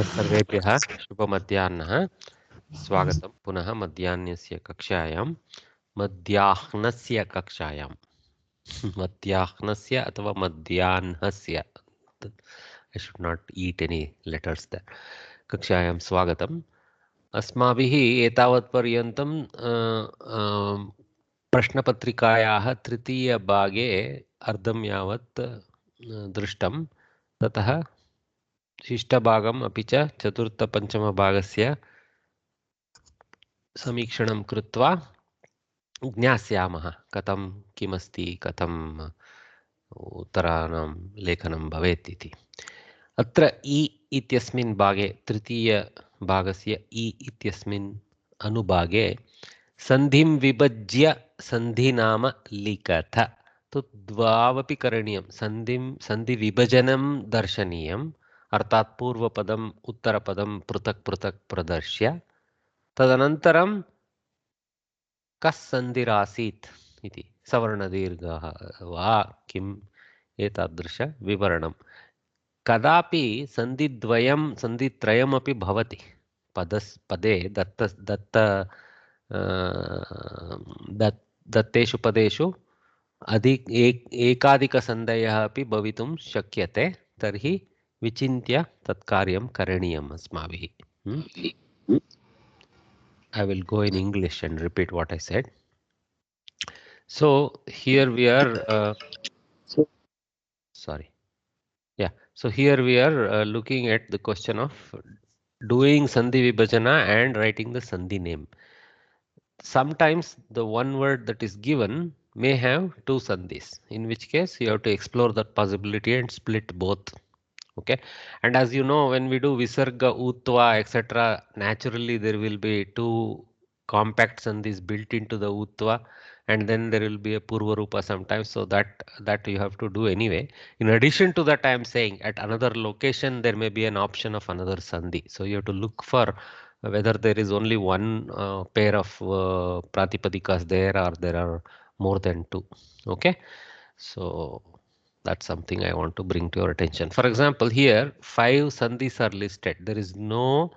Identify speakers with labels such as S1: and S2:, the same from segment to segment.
S1: सर्वेभ्यः शुभमध्याह्नः। स्वागतं पुनः मध्याह्नस्य कक्षायां मध्याह्नस्य कक्षायां मध्याह्नस्य अथवा मध्याह्नस्य I should not eat any letters there. कक्षायां स्वागतम्। अस्माभिः एतावत्पर्यन्तं प्रश्नपत्रिकायाः तृतीयभागे अर्धं यावत् दृष्टं। ततः शिष्टभागम् अपि च चतुर्थपञ्चमभागस्य समीक्षणं कृत्वा ज्ञास्यामः कथं किमस्ति, कथम् उत्तराणां लेखनं भवेत् इति। अत्र इ इत्यस्मिन् भागे, तृतीयभागस्य इ इत्यस्मिन् अनुभागे सन्धिं विभज्य सन्धिनाम लिखत। तु द्वावपि करणीयं। सन्धिविभजनं दर्शनीयम्, अर्थात् पूर्वपदम् उत्तरपदं पृथक् पृथक् प्रदर्श्य तदनन्तरं कस् सन्धिरासीत् इति सवर्णदीर्घः वा किम् एतादृशविवरणं। कदापि सन्धित्रयमपि भवति पदे दत्तेषु पदेषु एकाधिकसन्धयः अपि भवितुं शक्यते। तर्हि विचिन्त्य तत्कार्यं करणीयम् अस्माभिः। I will go in English and repeat what I said. So here we are, So here we are looking at the question of doing Sandhi Vibhajana and writing the Sandhi name. Sometimes the one word that is given may have two Sandhis, in which case you have to explore that possibility and split both. Okay, and as you know, when we do Visarga, Utva, etc., naturally there will be two compact sandhis built into the Utva, and then there will be a Purvarupa sometimes, so that you have to do anyway. In addition to that, I am saying at another location there may be an option of another sandhi, so you have to look for whether there is only one pair of Pratipadikas there or there are more than two. Okay, so that's something I want to bring to your attention. For example, here 5 sandhis are listed. There is no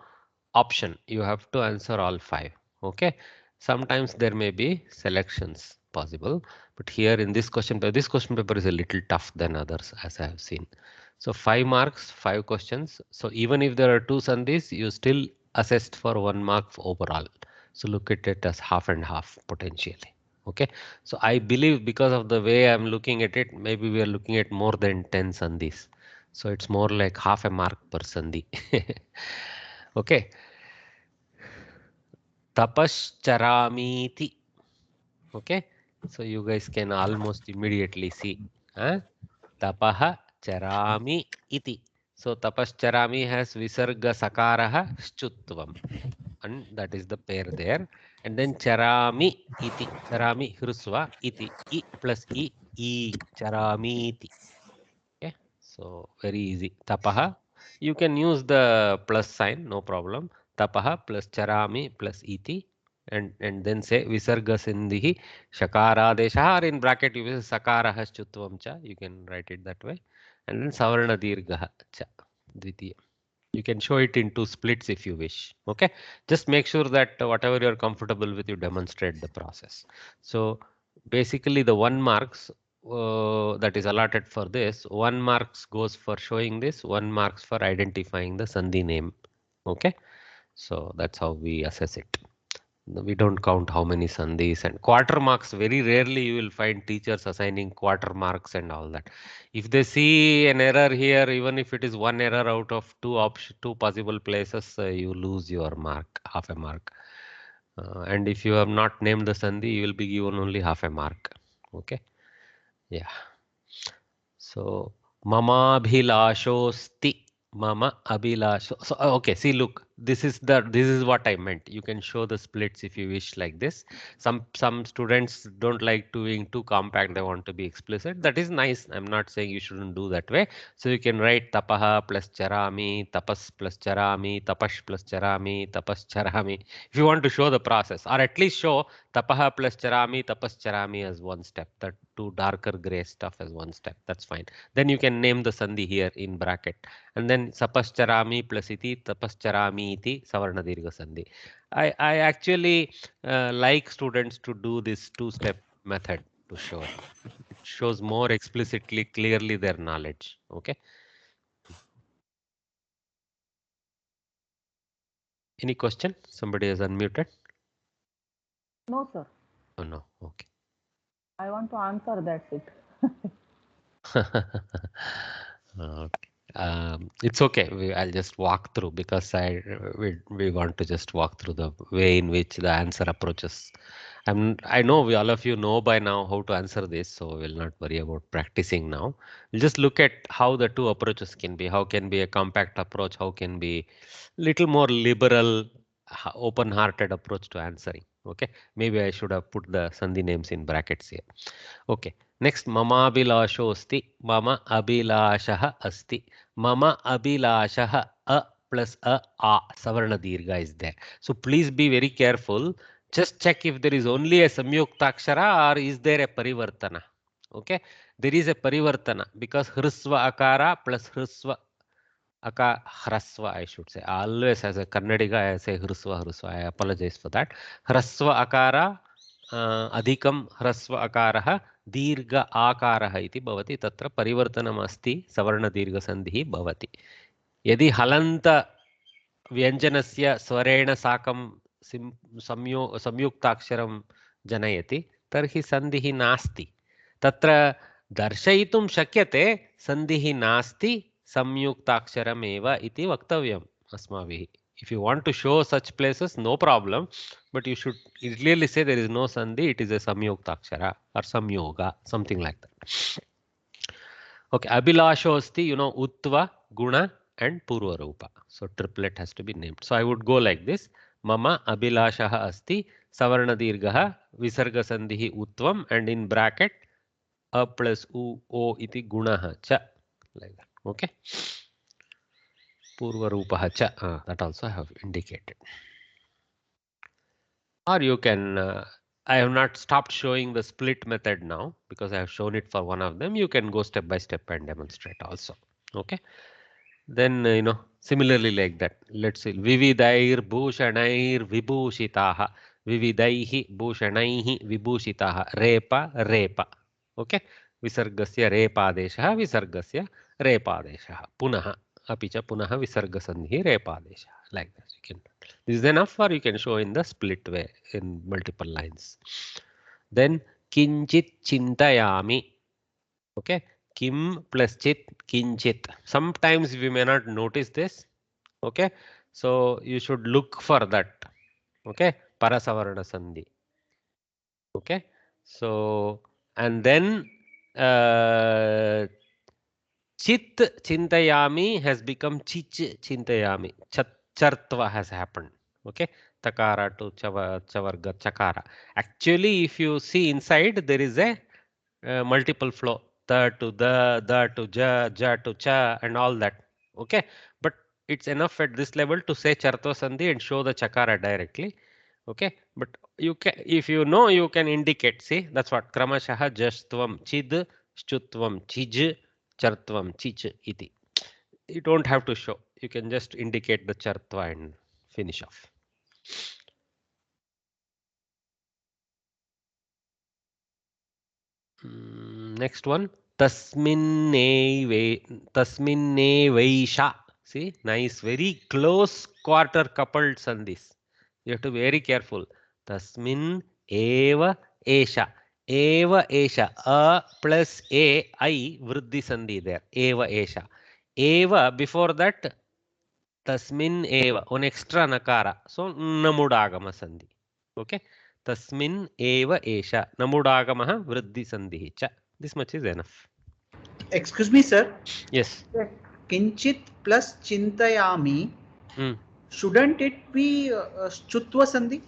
S1: option. You have to answer all 5. Okay. Sometimes there may be selections possible, but here in this question paper is a little tough than others, as I have seen. So 5 marks, 5 questions. So even if there are 2 sandhis, you still assessed for 1 mark overall. So look at it as half and half potentially. Okay, so I believe because of the way I'm looking at it, maybe we are looking at more than 10 sandhis. So it's more like half a mark per sandhi. Okay. Tapascharamiti. Okay, so you guys can almost immediately see. Tapaha charami iti. So tapascharami has visarga sakaraha shchutvam, and that is the pair there. And then charami iti, charami hrusva iti, I plus I charamiti. Okay, so very easy. Tapaha, you can use the plus sign, no problem. Tapaha plus charami plus iti, and then say visarga sindhi shakaradesha, or in bracket you will say sakaraha shchutvam cha, you can write it that way. And then savarna dirgha cha, dvitiya. You can show it in 2 splits if you wish. Okay, just make sure that whatever you're comfortable with, you demonstrate the process. So basically the 1 marks that is allotted for this, 1 marks goes for showing this, 1 marks for identifying the sandhi name. Okay, so that's how we assess it. We don't count how many sandhis, and quarter marks, very rarely you will find teachers assigning quarter marks and all that. If they see an error here, even if it is 1 error out of 2 possible places, you lose your mark, half a mark. And if you have not named the sandhi, you will be given only half a mark. Okay, yeah. So mama abhilashosti, mama abhilasho. So okay, see, look, this is what I meant. You can show the splits if you wish like this. Some students don't like doing too compact. They want to be explicit. That is nice. I'm not saying you shouldn't do that way. So you can write tapaha plus charami, tapas plus charami, tapash plus charami, tapas charami. If you want to show the process, or at least show tapaha plus charami, tapas charami as one step. That two darker gray stuff as one step. That's fine. Then you can name the sandhi here in bracket. And then sapascharami plus iti tapascharami iti savarna dirgha sandhi. I actually like students to do this two-step method to show it. It shows more explicitly, clearly their knowledge. Okay. Any question? Somebody has unmuted.
S2: No, sir.
S1: Oh no. Okay.
S2: I want to answer. That's it.
S1: Okay. It's okay. I'll just walk through because we want to just walk through the way in which the answer approaches. I know all of you know by now how to answer this, so we'll not worry about practicing now. We'll just look at how the two approaches can be. How can be a compact approach? How can be little more liberal, open-hearted approach to answering. Okay. Maybe I should have put the sandhi names in brackets here. Okay. Next, mama abhilasho asti. Mama abhilashah asti. Mama abhilashah a plus a savarna dirgha is there. So please be very careful. Just check if there is only a samyuktakshara or is there a parivartana. Okay. There is a parivartana because hrisva akara plus hrisva hrasva, I should say. Always as a Kannadiga, I say hrasva. I apologize for that. Hrasva akara adhikam hrasva akarah dirgha akarah iti bhavati. Tatra parivartanam asti savarna dirgha sandhi bhavati. Yadi halanta व्यञ्जनस्य स्वरेण साकं संयुक्ताक्षरं जनयति तर्हि सन्धिः नास्ति. तत्र दर्शयितुं शक्यते सन्धिः नास्ति संयुक्ताक्षरमेव इति वक्तव्यम् अस्माभिः. If you want to show such places, no problem, but you should clearly say there is no sandhi, it is a samyuktakshara or samyoga, something like that. Okay, abhilasho asti, utva, guna and purva rupa. So triplet has to be named. So I would go like this. Mama abhilashah asti, savarna dirgha, visarga sandhihi utvam, and in bracket a plus u o iti gunaha cha. Like that. Okay. Purva rupaha cha. That also I have indicated. Or you can, I have not stopped showing the split method now because I have shown it for one of them. You can go step by step and demonstrate also. Okay. Then, similarly like that. Let's see. Vividair bhushanayir vibhushitaha. Vividaihi bhushanaihi vibhushitaha. Repa, repa. Okay. Visargasya repadeshaha. Visargasya repadeshaha. Punaha. Apicha punaha visargasandhi repadeshaha. Like that. You can. This is enough, or you can show in the split way in multiple lines. Then kinchit chintayami. Okay. Kim plus chit, kinchit. Sometimes we may not notice this. Okay. So you should look for that. Okay. Parasavarna sandhi. Okay. So, and then chit chintayami has become chich chintayami. Chartva has happened. Okay. Takara to chavarga chakara. Actually, if you see inside, there is a multiple flow, the to the to ja to cha, and all that. Okay, but it's enough at this level to say chartva sandhi and show the chakara directly. Okay, but you can, if you know, you can indicate. See, that's what kramashaha jastvam chid shchutvam chij chartvam chich iti. You don't have to show, you can just indicate the chartva and finish off. Next one, tasminnevaisha. See, nice, very close quarter coupled sandhis. You have to be very careful. Tasmin eva esha. Eva esha. A plus a, I, vriddhi sandhi there. Eva esha. Eva, before that, tasmin eva, one extra nakara. So, namudagama sandhi. Okay. Tasmin eva esha. Namudagamaha vriddhi sandhi cha. This much is enough.
S3: Excuse me, sir.
S1: Yes.
S3: Kinchit plus chintayami. Shouldn't it be Chutwa Sandhi?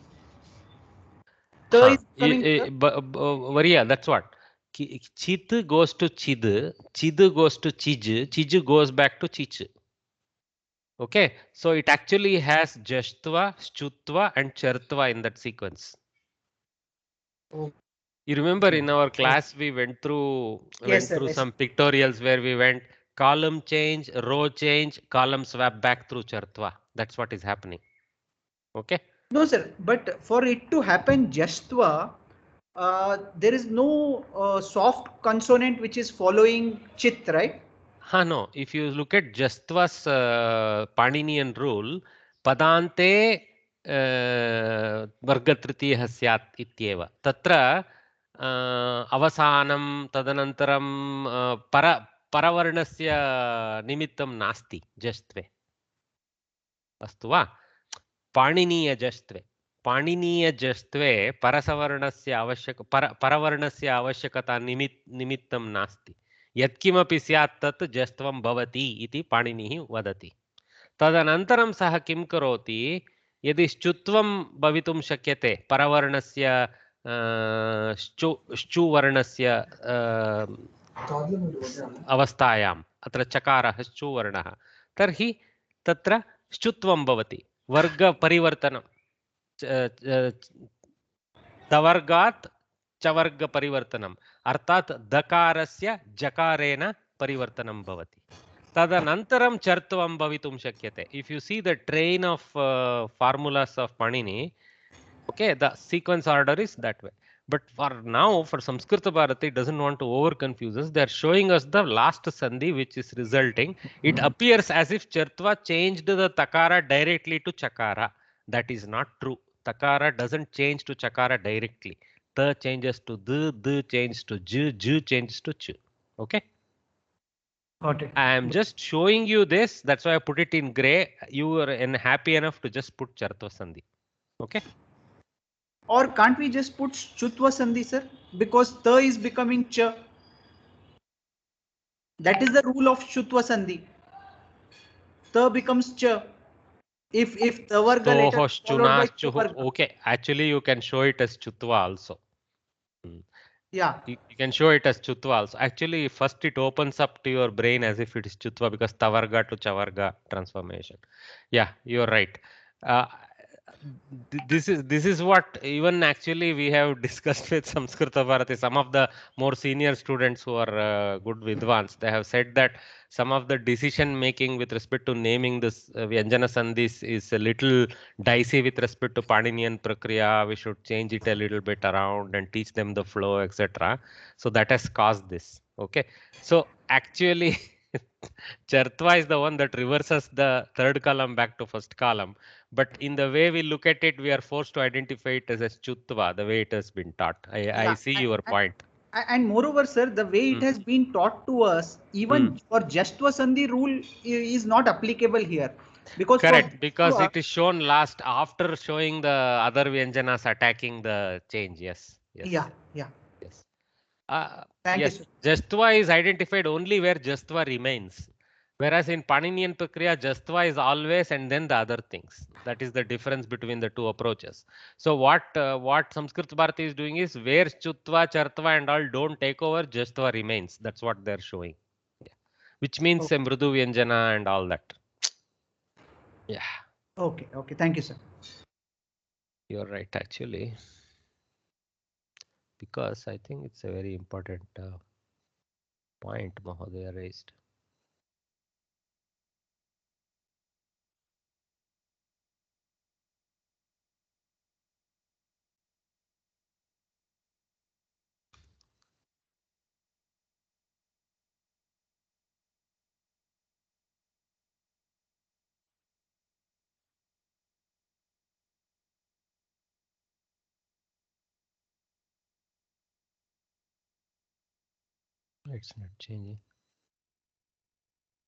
S3: The
S1: Huh.
S3: is coming.
S1: Variya, that's what. Chit goes to chid, chid goes to chij, chij goes back to chich. Okay, so it actually has jashtva, shchutva, and chartva in that sequence. You remember in our class we
S3: Yes,
S1: went
S3: sir.
S1: through
S3: Yes.
S1: some pictorials where we went column change, row change, column swap back through chartva. That's what is happening. Okay.
S3: No, sir. But for it to happen, Jastva, there is no soft consonant which is following Chit, right?
S1: No. If you look at Jastva's Paninian rule, Padante Vargatritiyah Syat Ityeva. Tatra Avasanam Tadanantaram Paravarnasya Nimittam Nasti Justve. अस्तु वा पाणिनीयजस्त्वे पाणिनीयजस्त्वे परसवर्णस्य परवर्णस्य आवश्यकता निमित्तं नास्ति यत्किमपि स्यात् तत् जस्त्वं भवति इति पाणिनिः वदति तदनन्तरं सः किं करोति यदि श्चुत्वं भवितुं शक्यते परवर्णस्य श्चुवर्णस्य अवस्थायाम् अत्र चकारः श्चुवर्णः तर्हि तत्र श्चुत्वं भवति वर्गपरिवर्तनं तवर्गात् चवर्गपरिवर्तनम् अर्थात् दकारस्य जकारेण परिवर्तनं भवति तदनन्तरं चर्त्वं भवितुं शक्यते if you see the train of formulas of Panini okay the sequence order is that way but for now for Samskrita Bharati doesn't want to over confuse us they are showing us the last sandhi which is resulting it appears as if chartva changed the takara directly to chakara that is not true takara doesn't change to chakara directly ta changes to d changes to j changes to ch okay
S3: Got it.
S1: I am just showing you this that's why I put it in gray you are happy enough to just put chartva sandhi okay.
S3: Or can't we just put Chutwa Sandhi, sir? Because the is becoming Ch. That is the rule of Chutwa Sandhi. The becomes Ch. If the varga letter is followed by Ch
S1: Chuhu.
S3: varga.
S1: Okay, actually you can show it as Chutwa also. Hmm.
S3: Yeah.
S1: You can show it as Chutwa also. Actually, first it opens up to your brain as if it is Chutwa because Tavarga to Chavarga transformation. Yeah, you're right. Uh, this is what even actually we have discussed with Samskrita Bharati. Some of the more senior students who are good Vidvans, they have said that some of the decision making with respect to naming this Vyanjana Sandhis is a little dicey with respect to Paninian Prakriya. We should change it a little bit around and teach them the flow, etc. So that has caused this. Okay. So actually, Chartva is the one that reverses the third column back to first column. But in the way we look at it, we are forced to identify it as a Chutva, the way it has been taught. I
S3: Yeah.
S1: see your point.
S3: And moreover, sir, the way it
S1: Mm.
S3: has been taught to us,
S1: Mm.
S3: even for Jastva Sandhi rule is not applicable here. Because for
S1: Correct, because
S3: Jastva,
S1: it is shown last after showing the other Vyanjanas attacking the change. Yes,
S3: yeah,
S1: yes,
S3: yeah.
S1: yes.
S3: Thank you,
S1: Yes,
S3: sir.
S1: Jastva is identified only where Jastva remains. Whereas in Paninian Prakriya, Jastva is always and then the other things. That is the difference between the two approaches. So what Samskrita Bharati is doing is where Chutva, Chartva and all don't take over, Jastva remains. That's what they're showing. Yeah. Which means
S3: Okay,
S1: Mrudu Vyanjana and all that. Yeah,
S3: okay, okay. Thank you, sir.
S1: you're right actually. Because I think it's a very important point Mahodaya raised. It's not changing.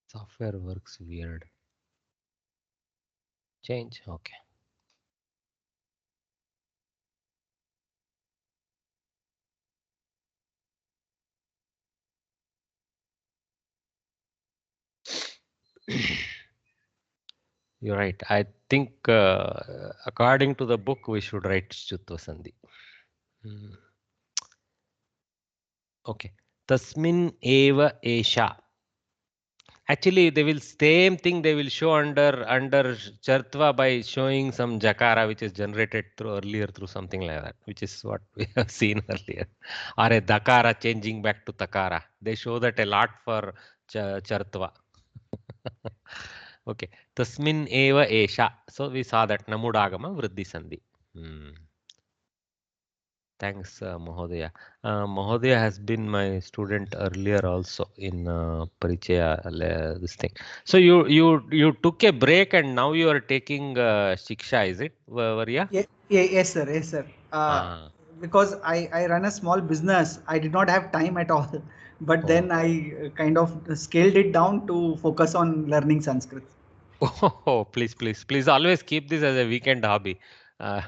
S1: Software works weird. Change. Okay. You're right. I think according to the book, we should write Chutva Sandhi. Hmm. Okay. Tasmin eva esha. Actually, they will same thing they will show under Chartva by showing some Jakara which is generated through earlier through something like that, which is what we have seen earlier. Or a Dakara changing back to Takara. They show that a lot for Chartva. Okay. Tasmin eva esha. So we saw that Namudagama Vriddhi Sandhi. Hmm. Thanks, Mahodaya. Mahodaya has been my student earlier also in Parichaya, this thing. So you took a break and now you are taking Shiksha, is it, Varya?
S3: Yes, sir. Yes, sir.
S1: Ah,
S3: Because I run a small business, I did not have time at all. But
S1: oh.
S3: then I kind of scaled it down to focus on learning Sanskrit.
S1: Oh, please always keep this as a weekend hobby. Uh,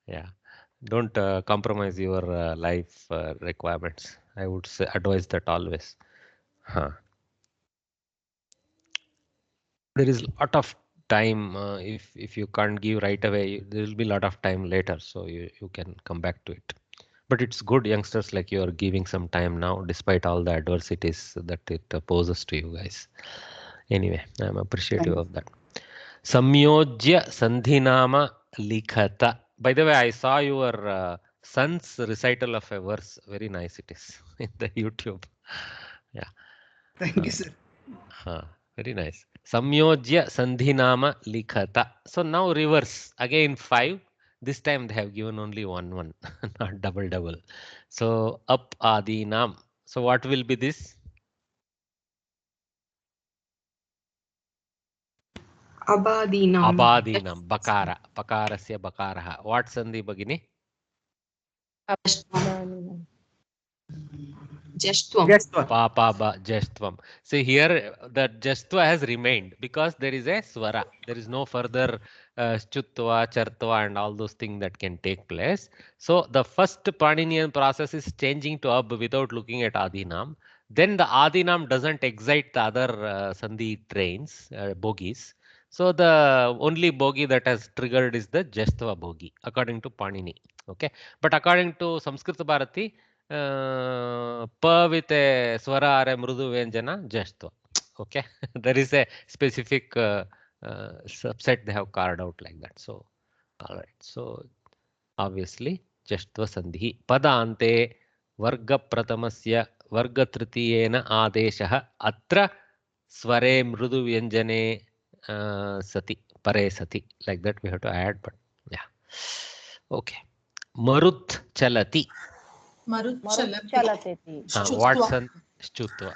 S1: yeah, don't compromise your life requirements. I would say advise that always. Huh. There is lot of time if you can't give right away, there will be a lot of time later, so you can come back to it. But it's good, youngsters, like you are giving some time now despite all the adversities that it poses to you guys. Anyway, I'm appreciative of that. Samyojya Sandhinama Likhata. By the way, I saw your son's recital of a verse. Very nice it is in the YouTube. Yeah.
S3: Thank you, sir.
S1: Very nice. Samyojya Sandhinama Likhata. So now reverse. Again 5. This time they have given only 1, not double. So up Adinam. So what will be this?
S4: Abadinam.
S1: Abadinam. Bakara. Bakarasya Bakaraha. What Sandhi Bagini?
S4: Jashtvam.
S1: Papa ba Jashtvam. See here the Jastva has remained because there is a Swara. There is no further Chutva, Chartva and all those things that can take place. So the first Paninian process is changing to Ab without looking at Adinam. Then the Adinam doesn't excite the other Sandhi trains, bogies. So the only bogi that has triggered is the Jastva bogi according to Panini. Okay. But according to Samskrita Bharati, pa with a swara or a mrudu vyanjana jastva. Okay, there is a specific subset they have carved out like that. So, all right. So, obviously, jastva sandhi. Padante varga pratamasya varga tritiyena adeshah atra sware mrudu vyanjane sati pare sati. Like that we have to add, but yeah. Okay. Marut chalati. Watson Stutva.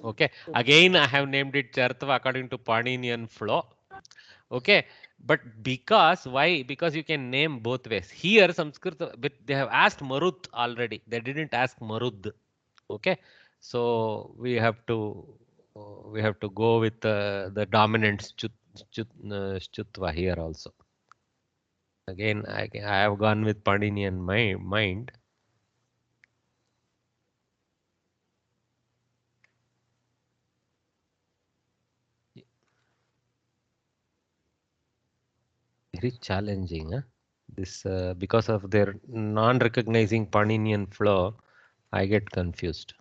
S1: Okay. Again, I have named it Chartva according to Paninian flow. Okay. But because, why? Because you can name both ways. Here, Samskrita, but they have asked Marut already. They didn't ask Marud. Okay. So we have to go with the dominant Stutva here also. Again, I have gone with Paninian mind. Very challenging, huh? This because of their non-recognizing Paninian flow, I get confused.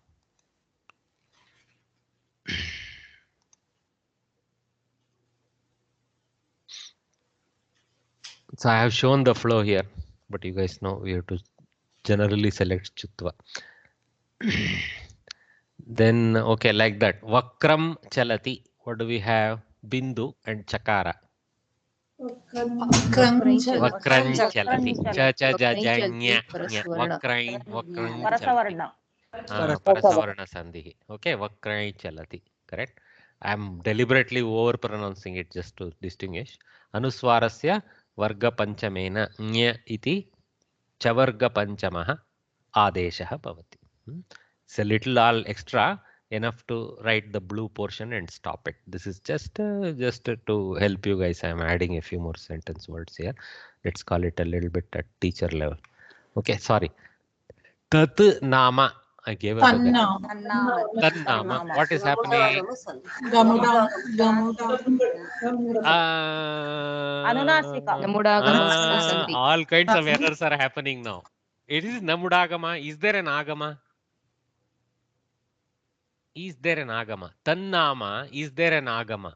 S1: So I have shown the flow here, but you guys know we have to generally select Chutva. Then okay, like that. Vakram Chalati. What do we have? Bindu and Chakara. Vakrain Chalati. Cha cha ja ja nya nya. Vakrain Chalati. Parasavarna Sandhi. Okay, Vakrain Chalati. Correct. I am deliberately over pronouncing it just to distinguish. Anuswarasya Varga Panchamena Nya iti Chavarga Panchamaha Adeshaha Bhavati. It's a little all extra, enough to write the blue portion and stop it. This is just to help you guys. I am adding a few more sentence words here. Let's call it a little bit at teacher level. Okay, sorry. Tat nama. I gave her the guess.
S2: Tannama.
S1: Tannama. What is happening?
S2: Anunasika.
S4: Namudagama Sandhi.
S1: All kinds of errors are happening now. It is Namudagama. Is there an Agama? Is there an Agama? Tannama. Is there an Agama?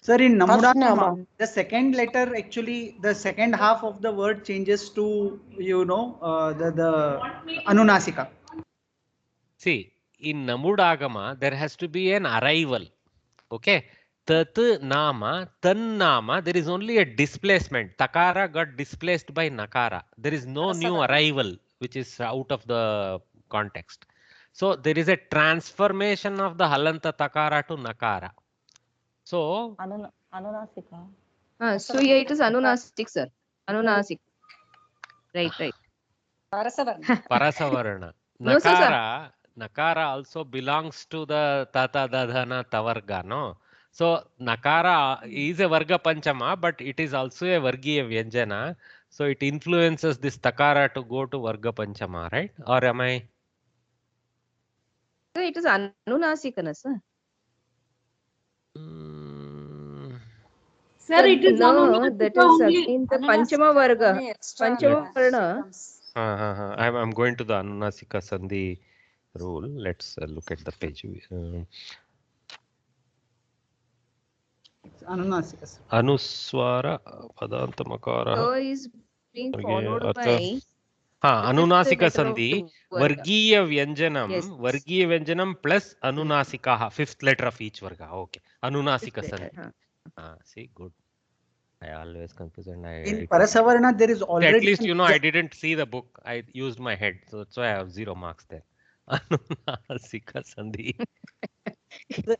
S3: Sir, in
S5: First
S3: Namudagama,
S5: nama.
S3: the second letter actually, the second half of the word changes to, the Anunasika.
S1: See, in Namudagama, there has to be an arrival. Okay. Tat nama, tan nama, there is only a displacement. Takara got displaced by nakara. There is no new arrival which is out of the context. So there is a transformation of the halanta takara to nakara. So
S2: Anunasika.
S4: So here it is Anunasik, sir. Anunasik. Right.
S1: Parasavarna.
S4: No, sir,
S1: Nakara, nakara also belongs to the tata dadhana tavarga, no? So nakara is a varga panchama, but it is also a vargiya vyanjana. So it influences this takara to go to varga panchama, right? Or am I?
S4: So it is Anunasika, sir.
S6: Sir, it is
S4: No, that is
S6: only.
S4: again the Panchama Varga. Panchama Varna.
S1: I'm going to the Anunasika Sandhi rule. Let's look at the page.
S3: It's Anunasika, sir.
S1: Anuswara Padantamakara.
S4: So is being followed by
S1: Anunasika
S4: letter of
S1: Sandhi.
S4: the Varga.
S1: Vargiya Vyanjanam.
S4: Yes.
S1: Vargiya Vyanjanam plus Anunasika. Fifth letter of each Varga. Okay. Anunasika Sandhi. See, good. I always confuse and
S3: In Parasavarna, there is already.
S1: At least, I didn't see the book. I used my head. So that's why I have 0 marks there. Anunasika Sandhi.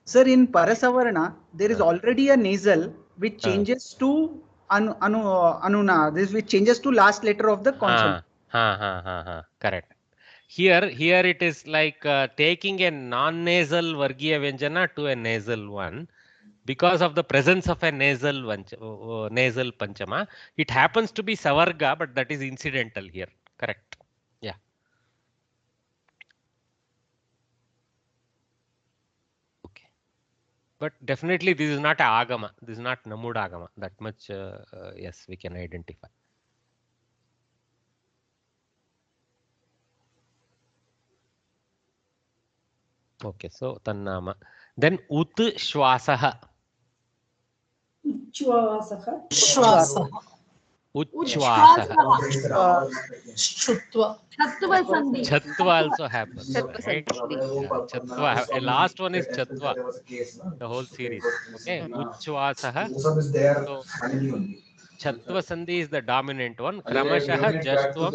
S3: Sir, in Parasavarna, there is already a nasal which changes to Anuna. This which changes to last letter of the consonant.
S1: Correct. Here it is like taking a non-nasal Vargiya Vyanjana to a nasal one. Because of the presence of a nasal panchama, it happens to be savarga, but that is incidental here. Correct. Yeah. Okay. But definitely this is not a agama. This is not namudagama. That much, yes, we can identify. Okay, so tannama. Then ut shwasaha.
S6: Uchvasaha.
S1: Uchvasaha.
S6: Chatva Sandhi.
S1: Chatva also happens,
S4: Chatva
S1: right?
S4: Sandhi.
S1: Chatva. Last one is Chatva. The whole series. Okay. Uchvasaha. So Chatva Sandhi is the dominant one. Kramashaha Jashtvam.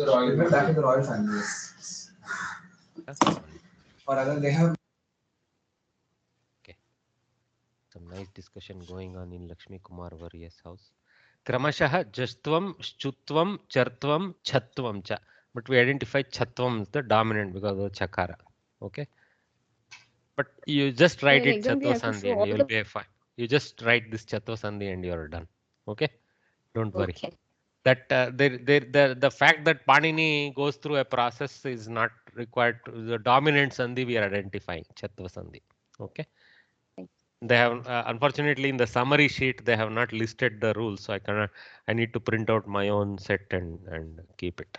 S1: Okay. Some nice discussion going on in Lakshmi Kumar Varya's house. Kramashaha Jashtvam, Shchutvam, Chartvam, Chatvam cha. But we identify Chatvam as the dominant because of Chakara. Okay. But you just write it Chatva Sandhi and you will be fine. You just write this Chatva Sandhi and you are done. Okay. Don't worry.
S4: Okay.
S1: That the fact that Panini goes through a process is not required. The dominant Sandhi we are identifying, Chatva Sandhi. Okay. They have unfortunately in the summary sheet they have not listed the rules, so I need to print out my own set and keep it.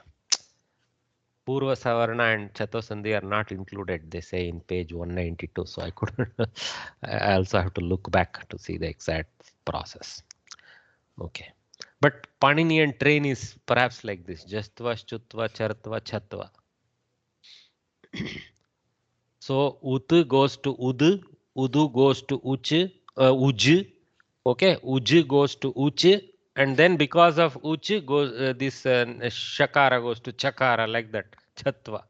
S1: Purva Savarna and Chatva Sandhi are not included, they say in page 192. So I couldn't. I also have to look back to see the exact process. Okay. But Paninian train is perhaps like this: Jastva, Shchutva, Chartva, Chatva. So Ut goes to Ud, Udu goes to Uch, Uj. Okay, Uj goes to Uch, and then because of Uch goes this Shakara goes to Chakara, like that. Chatva.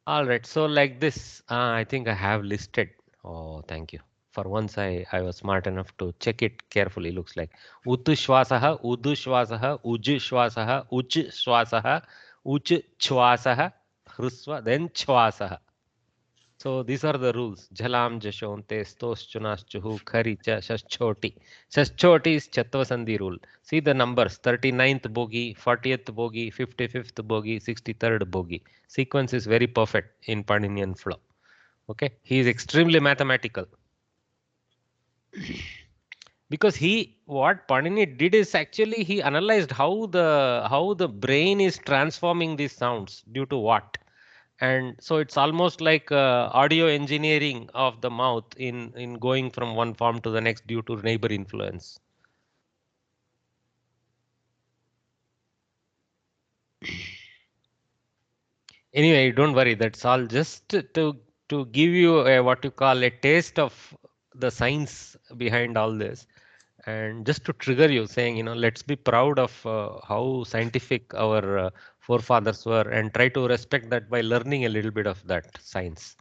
S1: All right. So like this, I think I have listed. Oh, thank you. For once I was smart enough to check it carefully. Looks like Utu Shwasaha, Udu Shwasaha, Uj Shwasaha, Uch Shwasaha, Uch Chwasaha, Hruswa, then Chwasaha. So these are the rules. Jhalam jashonte stoschunaschuhu kharicha shashchoti. Shashchoti is Chatva rule. See the numbers: 39th bogie, 40th bogie, 55th bogie, 63rd bogie. Sequence is very perfect in Paninian flow. Okay, he is extremely mathematical. Because what Panini did is actually he analyzed how the brain is transforming these sounds due to what, and so it's almost like audio engineering of the mouth in going from one form to the next due to neighbor influence. Anyway, don't worry. That's all just to give you what you call a taste of the science behind all this. And just to trigger you saying, let's be proud of how scientific our forefathers were and try to respect that by learning a little bit of that science.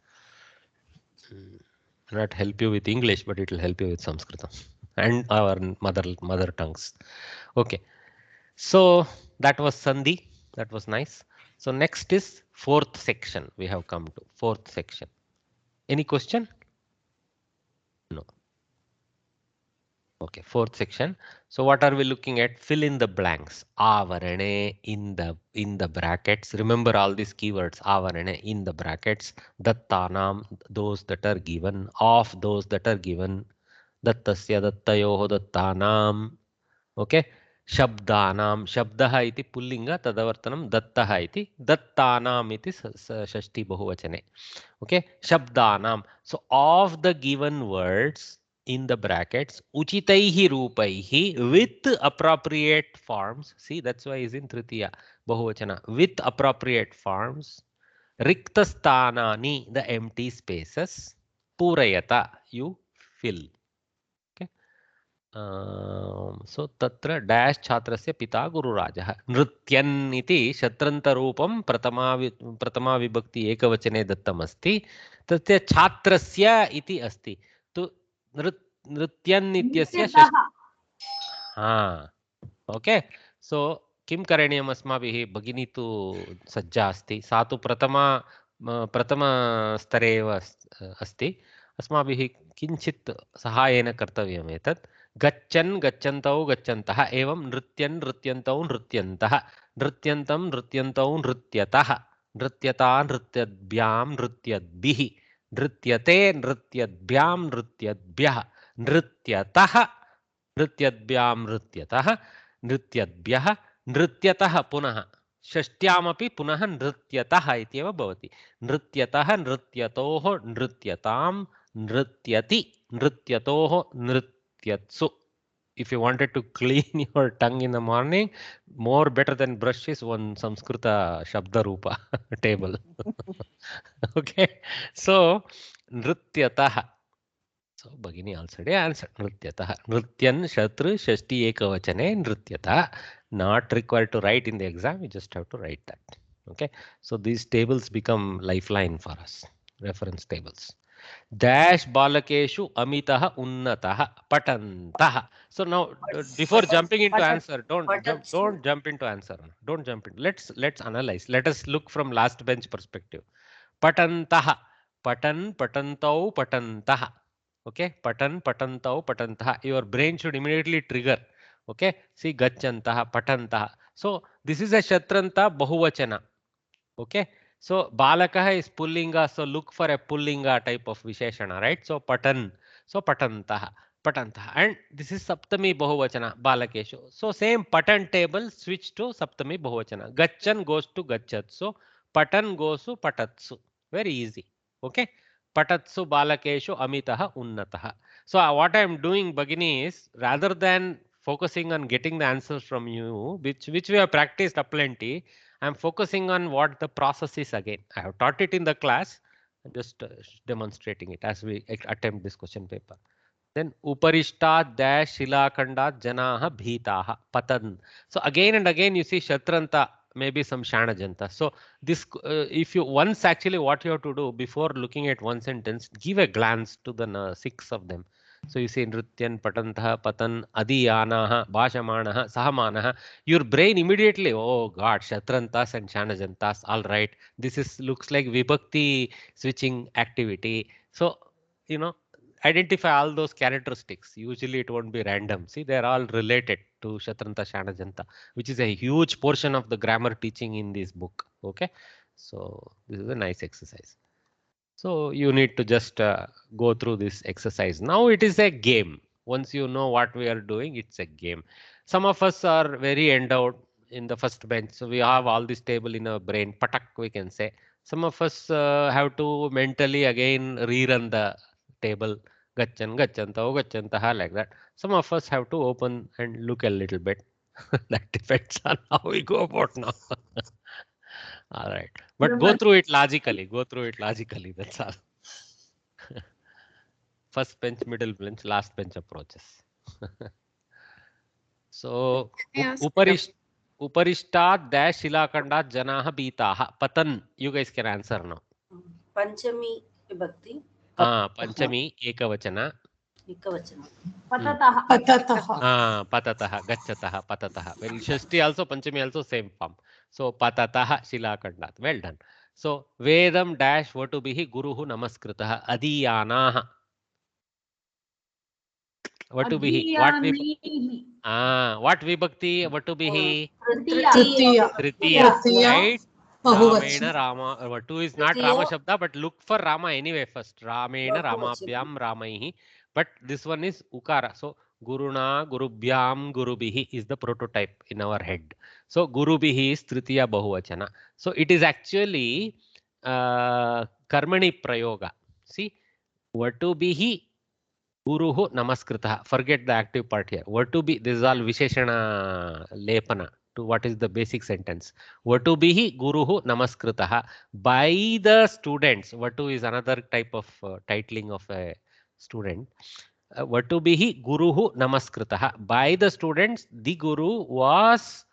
S1: Not help you with English, but it will help you with Samskrita and our mother tongues. Okay. So that was Sandhi. That was nice. So next is fourth section. We have come to fourth section. Any question? No. Okay, fourth section. So what are we looking at? Fill in the blanks. Avarane in the brackets. Remember all these keywords. Avarane in the brackets. Dattanam, those that are given. Of those that are given. Dattasya, dattayoho, dattanam. Okay. Shabdanam. Shabdaha iti pullinga tadavartanam dattaha iti. Dattanam iti shashti bahuvachane. Okay. Shabdanam. So of the given words in the brackets, uchitaihi rupaihi with appropriate forms. See, that's why is in Tritiya Bahuvachana. With appropriate forms. Riktastanani, the empty spaces. Purayata, you fill. Okay. So tatra dash chhatrasya pita gururajah. Nrityan iti shatrantarupam pratama vibhakti ekavachane dattam asti. Tasya chhatrasya iti asti. To नृत्यन् इत्यस्य okay so किं करणीयम् अस्माभिः भगिनी तु सज्जा अस्ति सा तु प्रथमस्तरे एव अस्ति अस्माभिः किञ्चित् सहायेन कर्तव्यम् एतत् गच्छन् गच्छन्तौ गच्छन्तः एवं नृत्यन् नृत्यन्तौ नृत्यन्तः नृत्यन्तं नृत्यन्तौ नृत्यतः नृत्यता नृत्यद्भ्यां नृत्यद्भिः नृत्यते नृत्यद्भ्यां नृत्यद्भ्यः नृत्यतः नृत्यद्भ्यां नृत्यतः नृत्यद्भ्यः नृत्यतः पुनः षष्ट्यामपि पुनः नृत्यतः इत्येव भवति नृत्यतः नृत्यतोः नृत्यतां नृत्यति नृत्यतोः नृत्यत्सु. If you wanted to clean your tongue in the morning, more better than brush is one Samskrita Shabda Rupa table. Okay, so Nrityatah. So Bhagini already answered Nrityatah. Nrityan Shatru Shashti Ekavachane Nrityatah. Not required to write in the exam, you just have to write that. Okay, so these tables become lifeline for us, reference tables. Dash balakeshu amitah unnatah patantah. So now before jumping into answer, don't jump into answer. Don't jump in. Let's analyze. Let us look from last bench perspective. Patantah, patan patantau patantah. Okay, patan patantau patantah. Your brain should immediately trigger. Okay, see gacchantah patantah. So this is a shatranta bahuvachana. Okay, so balakah is pullinga, so look for a pullinga type of visheshana, right? So patan, so patantah, patantah, and this is saptami bahuvachana balakeshu. So same patan table switch to saptami bahuvachana. Gacchan goes to gachatsu, patan goes to patatsu. Very easy. Okay, patatsu balakeshu amitah unnatah. So what I am doing, Bhagini, is rather than focusing on getting the answers from you, which we have practiced aplenty, I'm focusing on what the process is again. I have taught it in the class, just demonstrating it as we attempt this question paper. Then Uparishta dash Shilakanda Janaha Bhitaha Patan. So again and again you see Shatranta, maybe some Shanajanta. So this if you once actually what you have to do before looking at one sentence, give a glance to the 6 of them. So you say Nrityan, Patantah, Patan, Adiyanaha, Bhashamanaha, Sahamanaha. Your brain immediately, oh God, Shatrantas and Shanajantas, all right. This is looks like Vibhakti switching activity. So, you know, identify all those characteristics. Usually it won't be random. See, they're all related to Shatranta, Shanajanta, which is a huge portion of the grammar teaching in this book. Okay. So this is a nice exercise. So you need to just go through this exercise. Now it is a game. Once you know what we are doing, it's a game. Some of us are very endowed in the first bench. So we have all this table in our brain, patak we can say. Some of us have to mentally again rerun the table, gachan, gachantaho, gachantaha, like that. Some of us have to open and look a little bit. That depends on how we go about now. All right. But go through it logically. Go through it logically. That's all. First bench, middle bench, last bench approaches. So, Uparishtat dash shilakandat janaha bitaha. Patan. You guys can answer now.
S5: Panchami vibhakti.
S1: Panchami ekavachana.
S5: Ekavachana.
S2: Patataha.
S6: Patataha.
S1: Patataha, gachataha, patataha. Well, Shashti also, Panchami also same form. So, patataha shilakandat. Well done. So, Vedam dash vatubihi guruhu namaskritah adiyanaha. Vatubihi. What vibhakti? Vatubihi.
S6: Tritiya.
S1: Tritiya.
S6: Tritiya.
S1: Right?
S6: Bahuvachana.
S1: Ramena Rama. Vatu is not Rama Shabda, but look for Rama anyway first. Ramena Ramabhyam Ramaihi. But this one is Ukara. So, Guruna, Gurubhyam, Gurubihi is the prototype in our head. So, Gurubihi is Tritiya Bahuvachana. So, it is actually Karmani Prayoga. See, Vatubihi Guruhu Namaskritah. Forget the active part here. Vatubi, this is all Visheshana Lepana to what is the basic sentence. Vatubihi Guruhu Namaskritah. By the students. Vatu is another type of titling of a student. Vatubihi Guruhu Namaskritah. By the students, the Guru was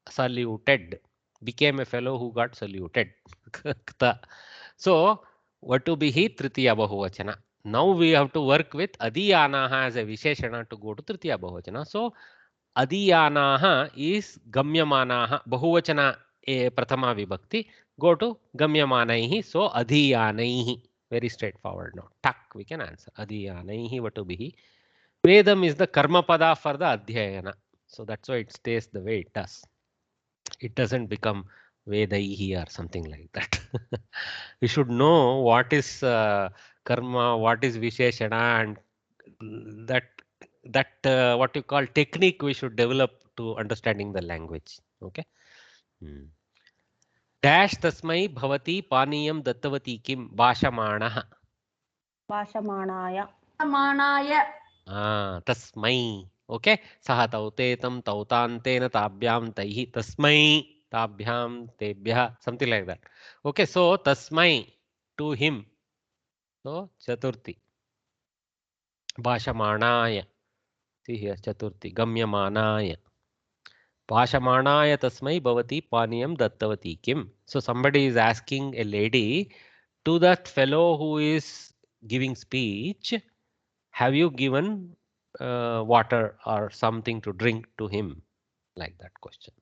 S1: saluted. Became a fellow who got saluted. So, Vatubihi Tritiya Bahuvachana. Now we have to work with Adiyanaha as a Visheshana to go to Tritiya Bahuvachana. So, Adiyanaha is Gamyamanaha. Bahuvachana Prathama Vibhakti. Go to Gamyamanaihi. So, Adiyanaihi. Very straightforward now. Tak, we can answer. Adiyanaihi Vatubihi. Vedam is the Karma Pada for the Adhyayana. So, that's why it stays the way it does. It doesn't become Vedaihi or something like that. We should know what is karma, what is Visheshana, and that what you call technique we should develop to understanding the language. Okay. Dash tasmai bhavati paniyam dattavati kim bhashamanaha.
S2: Vashamanaya.
S1: Tasmai. Okay. Saha taute tam tautantena tabhyam taihi tasmai tabhyam tebhyah, something like that. Okay. So tasmai, to him. So chaturthi. Bhashamanaya. See here, chaturthi. Gamyamanaya. Bhashamanaya tasmai bhavati paniyam dattavati kim. So somebody is asking a lady, to that fellow who is giving speech, have you given water or something to drink to him? Like that question.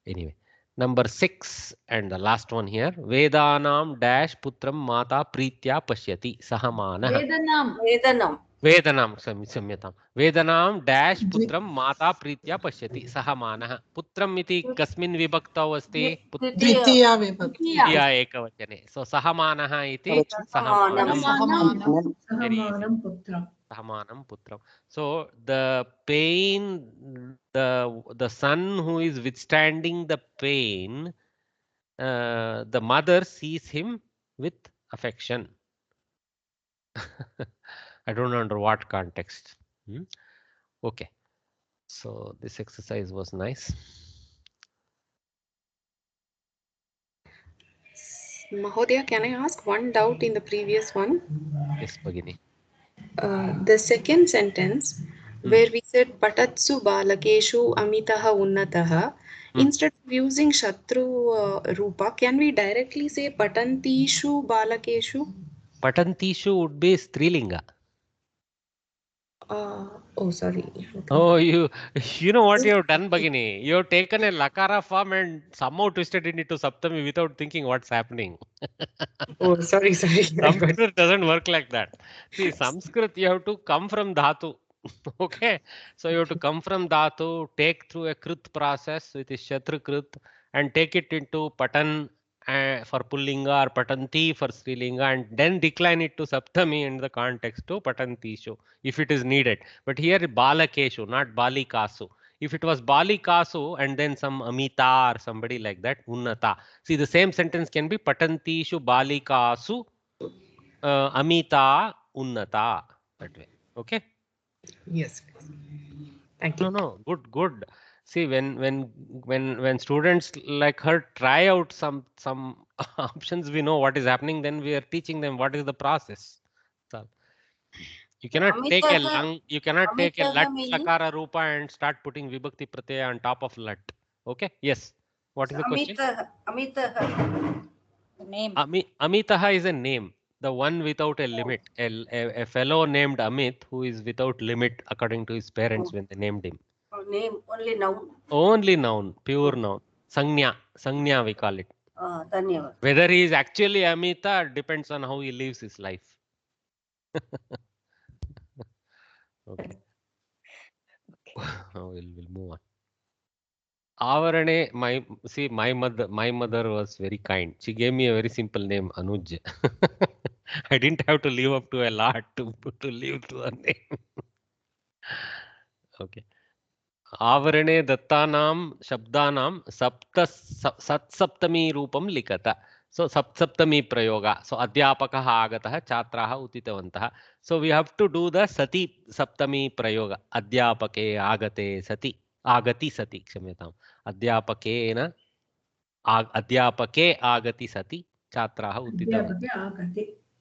S1: Anyway, number 6 and the last one here. Vedanam dash putram mata pritya pashyati sahamana.
S5: Vedanam.
S1: Vedanam, samyatam. Vedanam dash putram mata pritya pashyati sahamana. Putram iti kasmin vibhaktau asti?
S6: Tritiya vibhakti.
S1: Tritiya ekavachane. So sahamana iti sahamanam. Very easy. Sahamanam putram. So the pain, the son who is withstanding the pain, the mother sees him with affection. I don't know under what context. Okay. So this exercise was nice.
S7: Mahodaya, can I ask one doubt in the previous one?
S1: Yes, Bhagini.
S7: The second sentence where we said Patatsu Balakeshu Amitaha Unnataha, instead of using Shatru Rupa, can we directly say Patantishu Balakeshu?
S1: Patantishu would be Strilinga.
S7: Oh, sorry.
S1: Oh, you know what you have done, Bagini? You have taken a lakara form and somehow twisted it into Saptami without thinking what's happening.
S7: Oh, sorry.
S1: Sanskrit doesn't work like that. See, Sanskrit, you have to come from Dhatu. Okay. So you have to come from Dhatu, take through a Krit process, which is Shatru Krit, and take it into Patan for Pullinga or Patanti for Strilinga, and then decline it to Saptami in the context to Patantishu, if it is needed. But here Balakeshu, not Balikasu. If it was Balikasu and then some Amita or somebody like that, Unnata. See, the same sentence can be Patantishu Balikasu Amita Unnata. That way. Okay?
S7: Yes. Thank you.
S1: No, good. See, when students like her try out some options, we know what is happening. Then we are teaching them what is the process. So you cannot take a lung, you cannot take a lat
S5: meaning
S1: sakara rupa and start putting vibhakti pratyaya on top of lat. Okay? Yes. What is the question?
S5: Amitaha.
S2: Name.
S1: Amitaha is a name, the one without a limit. A fellow named Amit who is without limit according to his parents when they named him.
S5: Name, only noun.
S1: Only noun, pure noun. Sangnya we call it.
S5: Dhanyavad.
S1: Whether he is actually Amita depends on how he lives his life. Okay. We'll move on. Avarane, my mother was very kind. She gave me a very simple name, Anuj. I didn't have to live up to a lot to live to a name. Okay. Avarane dattanam shabdanam satsaptami rupam likata. So saptami prayoga. So adhyapakaha agatah chatraha utitavantah. So we have to do the sati saptami prayoga. Adhyapake agate sati. Agati sati kshamyatam. Adhyapakena अध्यापके आगति सति छात्राः उत्थितवन्तः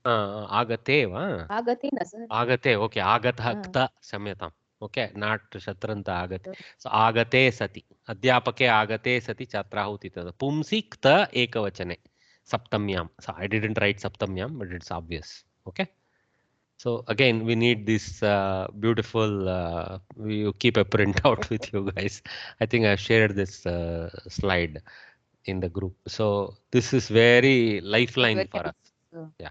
S1: आगते वा
S4: Agati na sir.
S1: आगते okay आगतः क्त क्षम्यताम् okay not शत्रन्त आगते सो आगते सति अध्यापके आगते सति छात्राः उत्थितवन्तः पुंसि क्त एकवचने सप्तम्यां so I didn't write saptamyam but it's obvious okay so again we need this beautiful you keep a printout with you guys I think I've shared this slide in the group. So this is very lifeline
S4: Very
S1: for us.
S4: nice.
S1: Yeah.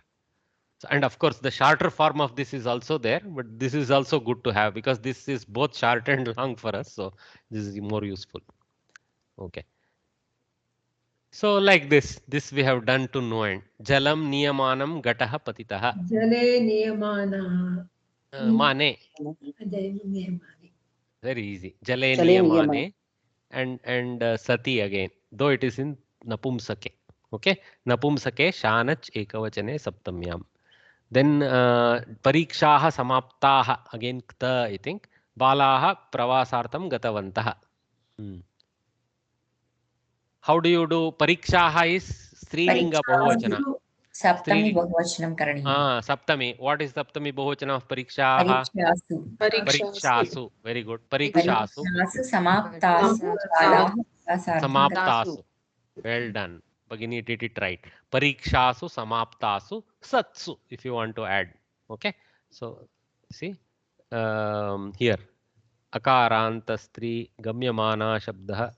S1: So, and of course, the shorter form of this is also there, but this is also good to have because this is both short and long for us. So this is more useful. Okay. So like this we have done to no end. Jalam niyamanam gataha patitaha.
S6: Jale niyamana.
S1: Mane. Very easy. Jale niyamane. And sati again, though it is in napumsake. Okay, napumsake shanach ekavachane saptamyam. Then parikshaha samaptaha again kta I think. Balaha pravasartam gatavantah. How do you do parikshaha is strilinga bahuvachana.
S8: Saptami bahuvachanam karaniyam.
S1: Saptami. What is saptami bahuvachana of parikshaha? Parikshasu. Very good. Parikshasu.
S8: Samaptasu.
S1: Samaptasu. Well done. Bagini did it right. Parikshasu samaptasu satsu if you want to add. Okay. So see here. Akaranta stri gamyamana shabdah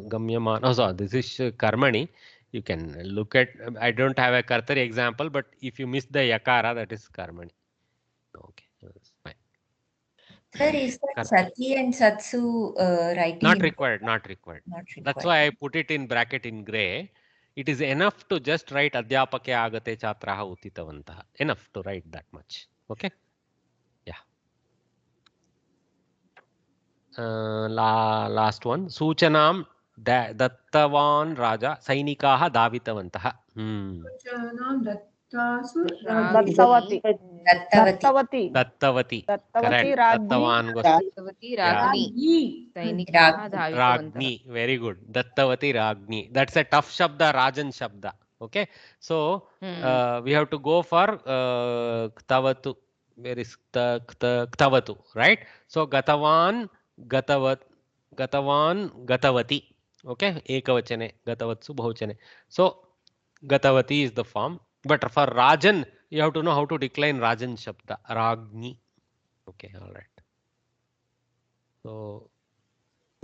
S1: gamyamana. Oh, so this is karmani. You can look at. I don't have a kartari example, but if you miss the yakara, that is karmani. Okay. Fine.
S8: Sir, is that sati and satsu writing?
S1: Not required. Not required. That's why I put it in bracket in gray. It is enough to just write adhyapake agate chatraha utitavantah. Enough to write that much. Okay. Yeah. Last one. Suchanam dattavan raja sainikaha davitavantah.
S2: Dattavati.
S8: Dattavati.
S1: Dattavati. Correct.
S2: Rajni.
S4: Dattavati Ragni. Sainikaha dhavitavantah.
S1: Ragni. Very good. Dattavati Ragni. That's a tough shabda, Rajan shabda. Okay. So we have to go for ktavatu. Where is ktavatu? Right. So gatavan, gatavati. Okay. Ekavachane. Gatavatsu bahuvachane. So gatavati is the form. But for Rajan, you have to know how to decline Rajan Shabda. Ragni. Okay, all right. So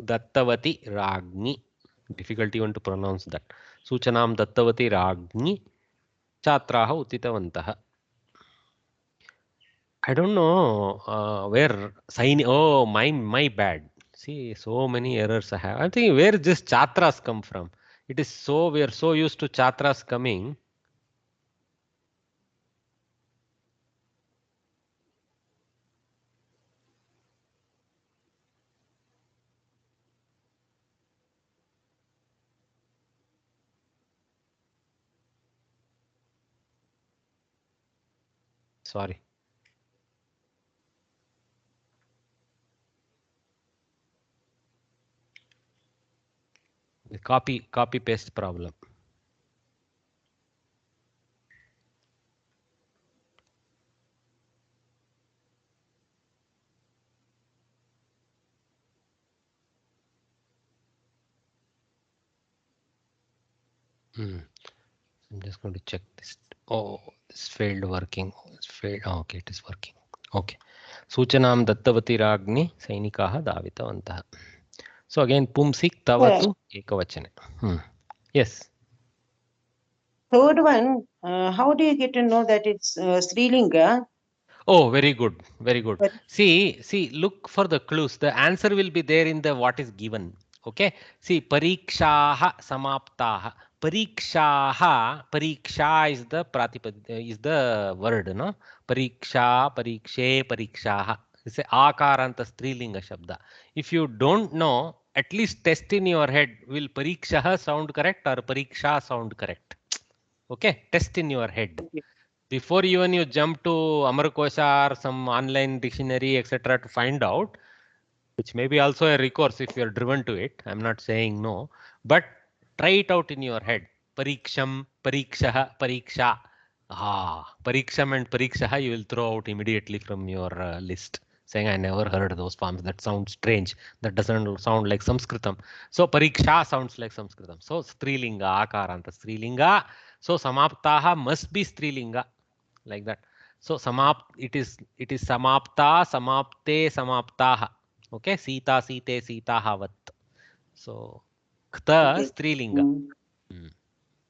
S1: Dattavati Ragni. Difficult even to pronounce that. Suchanam Dattavati Ragni Chatraha Utitavantaha. I don't know where sign. Oh, my bad. See, so many errors I have. I'm thinking where this chatras come from. It is so we are so used to chatras coming. Sorry. The copy paste problem. I'm just going to check this. Oh, this failed working. It's failed. Oh, okay, it is working. Okay. Suchanam Dattavati Ragni Sainikaha Davitavantah. So again, Pumsik Tavatu Ekavachane. Yes.
S9: Third one, how do you get to know that it's Srilinga?
S1: Oh, very good. Very good. See, look for the clues. The answer will be there in the what is given. Okay. See, parikshaha samaptaha. Pariksha is the is the word, no? Pariksha, parikshe, parikshaha. It's a akaranta strilinga shabda. If you don't know, at least test in your head, will parikshaha sound correct or pariksha sound correct? Okay, test in your head. Before even you jump to Amarkosha or some online dictionary, etc., to find out, which may be also a recourse if you are driven to it. I'm not saying no, but try it out in your head. Pariksham, parikshaha, pariksha. Pariksham and parikshaha you will throw out immediately from your list. Saying I never heard those forms. That sounds strange. That doesn't sound like Samskritam. So pariksha sounds like Samskritam. So strilinga, akaranta strilinga. So samaptaha must be strilinga, like that. So it is samapta, samapte, samaptaha. Okay, Sita, Site, Sita, Havat. So, Kta, Strilinga.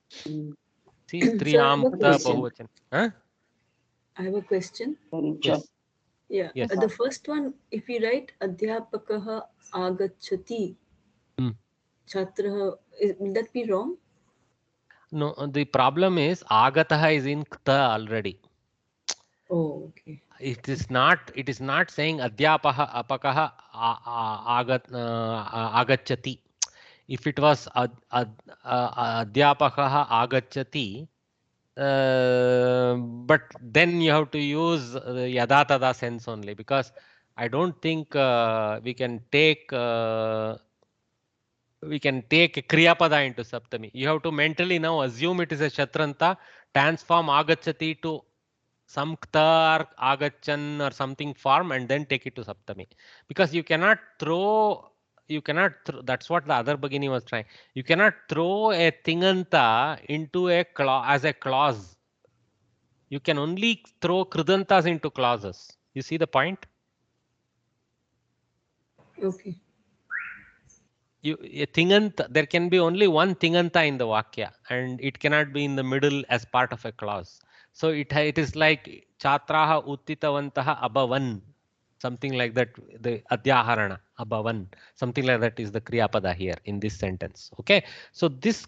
S1: See,
S6: So I have
S1: Striyam,
S6: a
S1: Kta,
S6: question.
S1: Bahuvachan. Huh?
S6: I have a question.
S1: Yes.
S6: Yeah.
S1: Yes.
S6: The first one, if we write Adhyapakaha Agachati, Chatraha, will that be wrong?
S1: No, the problem is Agataha is in Kta already.
S6: Oh, okay.
S1: It is not saying Adhyapaha Apakaha Agachati. If it was Adhyapakaha Agachati, but then you have to use yada tada sense only, because I don't think we can take a kriyapada into saptami. You have to mentally now assume it is a shatranta, transform agachati to some kta or agachan or something form, and then take it to saptami, because you cannot throw that's what the other Bhagini was trying. You cannot throw a tinganta into a as a clause. You can only throw kridantas into clauses. You see the point?
S6: Okay.
S1: A tinganta, there can be only one tinganta in the vakya, and it cannot be in the middle as part of a clause. So it is like chatraha uttitavantaha abavan, something like that. The adhyaharana abavan, something like that is the kriyapada here in this sentence. Okay, so this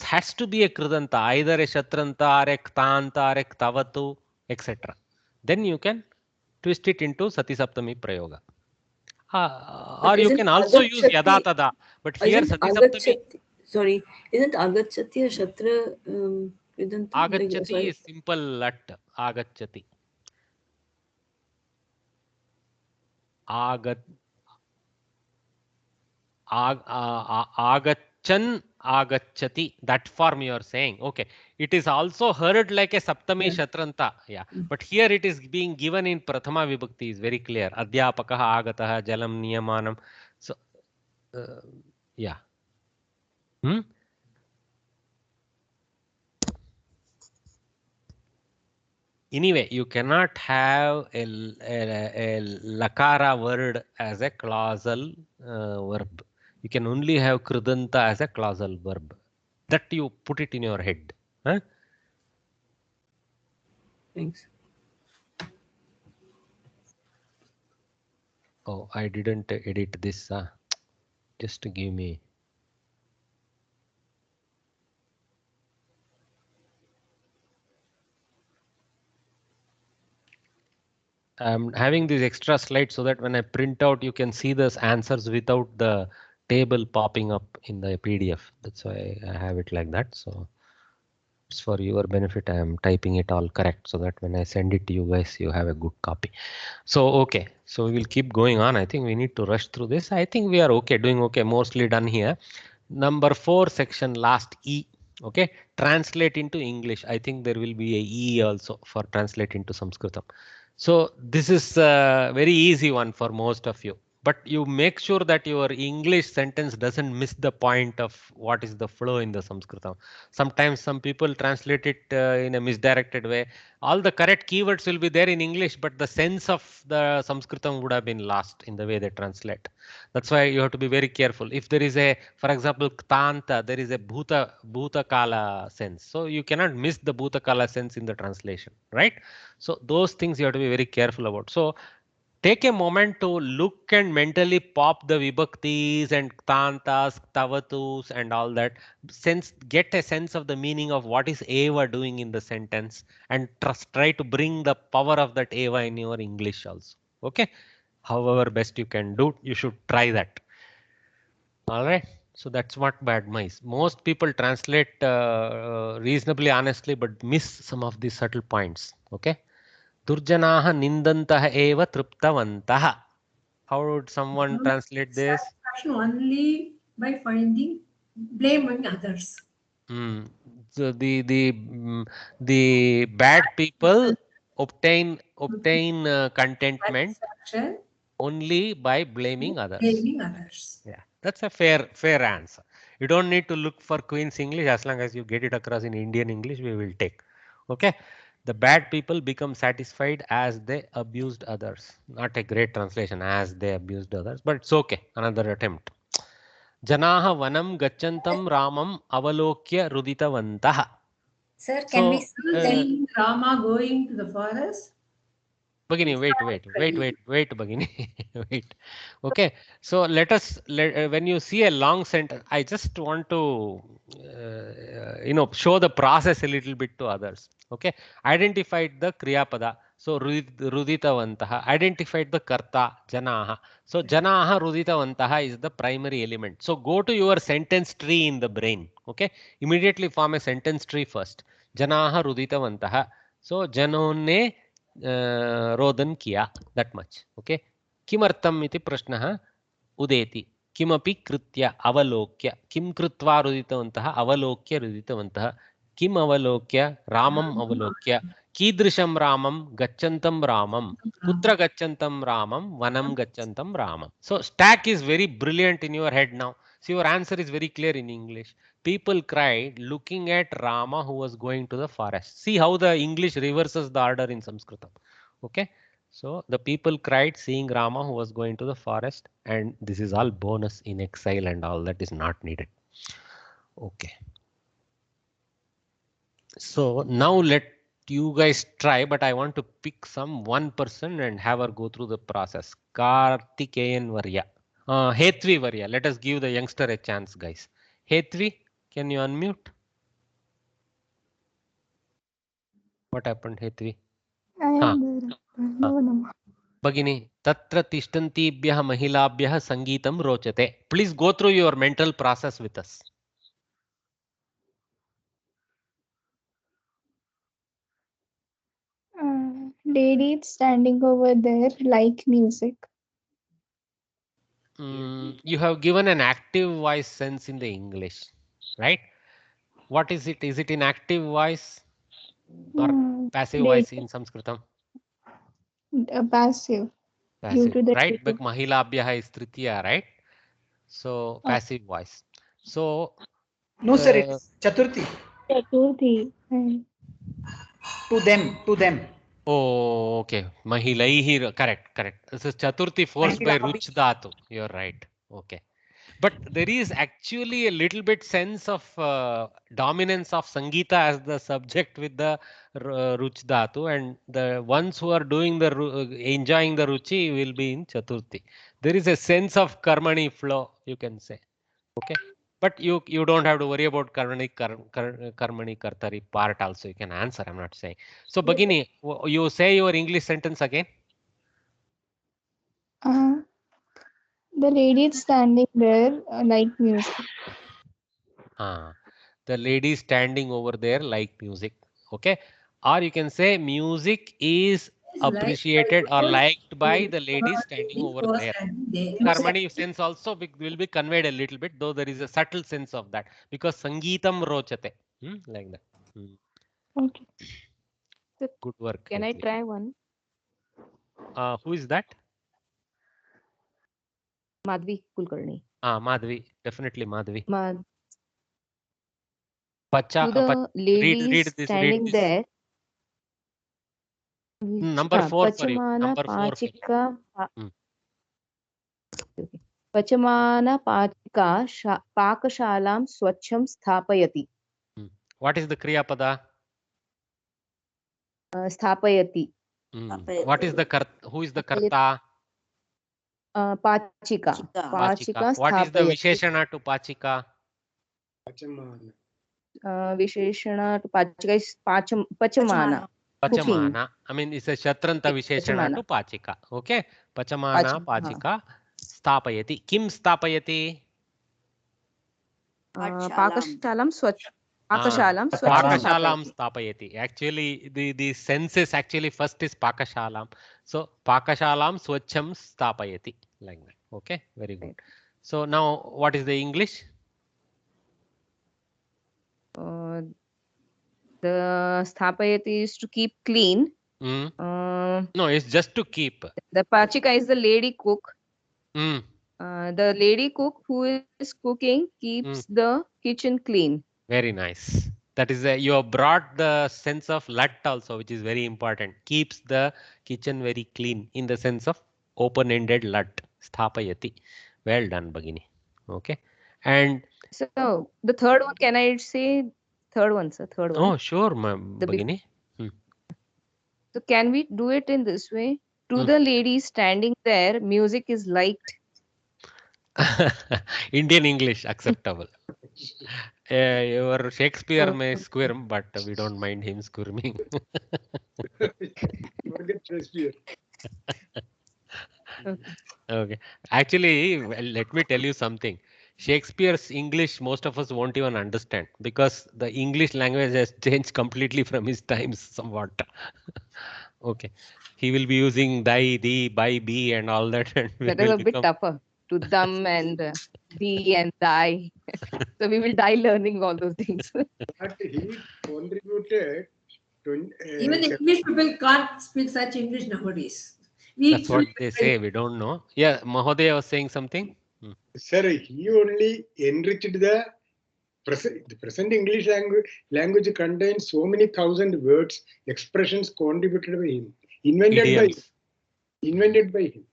S1: has to be a kridanta, either a shatranta or a ktanta or a ktavatu, etc. Then you can twist it into sati saptami prayoga.
S6: But
S1: Or you
S6: isn't
S1: can also use yada
S6: Agachati,
S1: tada, but here sati saptami.
S6: isn't Agachati a Shatra Vidanta? Like,
S1: Agachati
S6: sorry.
S1: is simple lat. Agachati. Agat. Agachan agachati. That form you are saying. Okay. It is also heard like a saptami shatranta. Yeah. But here it is being given in prathama vibhakti, is very clear. Adhyapakaha agataha jalam niyamanam. So yeah. Anyway, you cannot have a lakara word as a clausal verb. You can only have kridanta as a clausal verb. That you put it in your head. Huh?
S6: Thanks.
S1: Oh, I didn't edit this. Just give me. I'm having these extra slides so that when I print out, you can see the answers without the table popping up in the PDF. That's why I have it like that. So it's for your benefit. I am typing it all correct so that when I send it to you guys, you have a good copy. So, okay. So we will keep going on. I think we need to rush through this. I think we are okay, doing okay, mostly done here. Number 4 section, last E. Okay. Translate into English. I think there will be a E also for translate into Samskritam. So this is a very easy one for most of you, but you make sure that your English sentence doesn't miss the point of what is the flow in the Samskritam. Sometimes some people translate it in a misdirected way. All the correct keywords will be there in English, but the sense of the Samskritam would have been lost in the way they translate. That's why you have to be very careful. If there is a, for example, Ktanta, there is a Bhuta Kala sense. So you cannot miss the Bhuta Kala sense in the translation, right? So those things you have to be very careful about. So take a moment to look and mentally pop the vibhaktis and ktantas, tavatus and all that. Get a sense of the meaning of what is eva doing in the sentence and try to bring the power of that eva in your English also. Okay. However best you can do, you should try that. All right. So that's what bad mice. Most people translate reasonably honestly, but miss some of these subtle points. Okay. Durjanaha nindantah eva triptavantah. How would someone translate this?
S10: Satisfaction only by finding blaming others.
S1: So the bad people obtain contentment only by blaming others.
S10: Blaming others.
S1: Yeah, that's a fair answer. You don't need to look for Queen's English. As long as you get it across in Indian English, we will take. Okay. The bad people become satisfied as they abused others. Not a great translation, as they abused others, but it's okay. Another attempt. Janaha vanam gachantam ramam avalokya ruditavantah.
S8: Sir, can we
S10: see Rama going to the forest?
S1: Bagini, wait, Bagini, wait. Okay, so when you see a long sentence, I just want to, show the process a little bit to others. Okay, identified the Kriyapada. So, Ruditavantaha, identified the Karta, Janaha. So, Janaha, Ruditavantaha is the primary element. So, go to your sentence tree in the brain. Okay, immediately form a sentence tree first. Janaha, Ruditavantaha. So, Janone रोदन किया that much. Okay. किमर्थम् इति प्रश्नः उदेति. किमपि कृत्य अवलोक्य. किं कृत्वा रुदितवन्तः अवलोक्य रुदितवन्तः. किम् अवलोक्य रामम् अवलोक्य. कीदृशं रामं गच्छन्तं रामं. कुत्र गच्छन्तं रामं वनं गच्छन्तं रामं. So stack is very brilliant in your head now. So your answer is very clear in English. People cried looking at Rama who was going to the forest. See how the English reverses the order in Sanskritam. Okay. So the people cried seeing Rama who was going to the forest, and this is all bonus in exile and all that is not needed. Okay. So now let you guys try, but I want to pick some one person and have her go through the process. Kartikeyan Varya. Hetvi Varya. Let us give the youngster a chance, guys. Hetvi, can you unmute? What happened, Hetvi? Bagini, tatra tishtantibhyah mahilabhyah sangeetam rochate. Please go through your mental process with us.
S11: Ladies standing over there like music.
S1: You have given an active voice sense in the English, right? What is it? Is it in active voice or passive voice in Sanskritam?
S11: Passive.
S1: Passive, right? But mahilabhyah is tritiya, right? So passive voice. So
S3: no, sir, it's Chaturthi.
S11: Chaturthi.
S3: To them.
S1: Oh, okay. Mahilaihi, correct. This is Chaturthi forced by Ruch Dhatu. You're right. Okay. But there is actually a little bit sense of dominance of Sangeeta as the subject with the Ruch Dhatu, and the ones who are doing the enjoying the Ruchi will be in Chaturthi. There is a sense of Karmani flow, you can say. Okay. But you don't have to worry about Karmani Kartari part also. You can answer. I'm not saying. So Bhagini, you say your English sentence again.
S11: The lady is standing there like music.
S1: The lady standing over there like music. Okay. Or you can say music is appreciated or liked by the lady standing over there. Karmani sense also will be conveyed a little bit, though there is a subtle sense of that, because Sangeetam rochate. Like that.
S11: Okay.
S1: Good work.
S4: Can I try one?
S1: Who is that?
S4: Madhvi Kulkarni.
S1: Madhvi. Definitely Madhvi.
S4: To the ladies
S1: read this.
S4: standing there.
S1: Number 4 for you. Number 4 for you.
S4: Pachamana Pachika Pakashalam Swachham Sthapayati.
S1: What is the Kriya Pada?
S4: Sthapayati.
S1: What is the who is the Karta?
S4: Pachika. Pachika.
S1: What is the Visheshana to Pachika?
S4: Visheshana to Pachika is Pachamana.
S1: Pachamana. I mean, it's a Shatranta Visheshana to Pachika. Okay. Pachamana Pachika Sthapayati. Kim Sthapayati?
S4: Pakashalam Swachham.
S1: Pakashalam Sthapayati. Actually, the sense is actually first is Pakashalam. So Pakashalam Swachham Sthapayati. Like that. Okay. Very good. So now what is the English?
S4: The Sthapayati is to keep clean.
S1: No, it's just to keep.
S4: The Pachika is the lady cook. The lady cook who is cooking keeps the kitchen clean.
S1: Very nice. That is, you have brought the sense of lat also, which is very important. Keeps the kitchen very clean in the sense of open-ended lat. Sthapayati. Well done, Bhagini. Okay. And
S4: so the third one, can I say third one, sir? Third one.
S1: Oh, sure, Bhagini.
S4: So can we do it in this way? To the lady standing there, music is liked.
S1: Indian English acceptable. Your Shakespeare may squirm, but we don't mind him squirming. Okay. Actually, well, let me tell you something. Shakespeare's English, most of us won't even understand because the English language has changed completely from his times somewhat. Okay. He will be using die, thee, by, be and all that. And
S4: that is a bit tougher. To them and thee and thy. So we will die learning all those things.
S12: But he contributed to...
S10: Even English people can't speak such English nowadays.
S1: That's what they say. We don't know. Yeah, Mahodaya was saying something.
S12: Sir, he only enriched the present English language contains so many thousand words, expressions contributed by him, invented by him.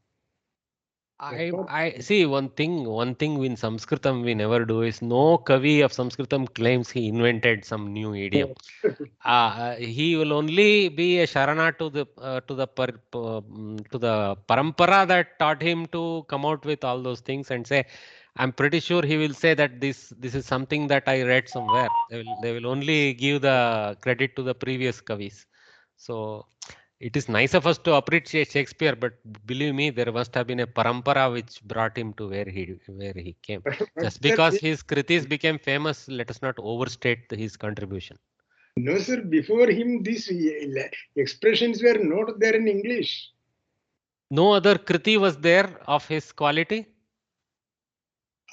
S1: I see one thing in Sanskritam we never do is no Kavi of Sanskritam claims he invented some new idiom. He will only be a Sharana to the parampara that taught him to come out with all those things and say, I'm pretty sure he will say that this is something that I read somewhere. They will only give the credit to the previous Kavis. So it is nice of us to appreciate Shakespeare, but believe me, there must have been a parampara which brought him to where he came. Just because his kritis became famous, let us not overstate his contribution.
S12: No, sir. Before him, these expressions were not there in English.
S1: No other kriti was there of his quality?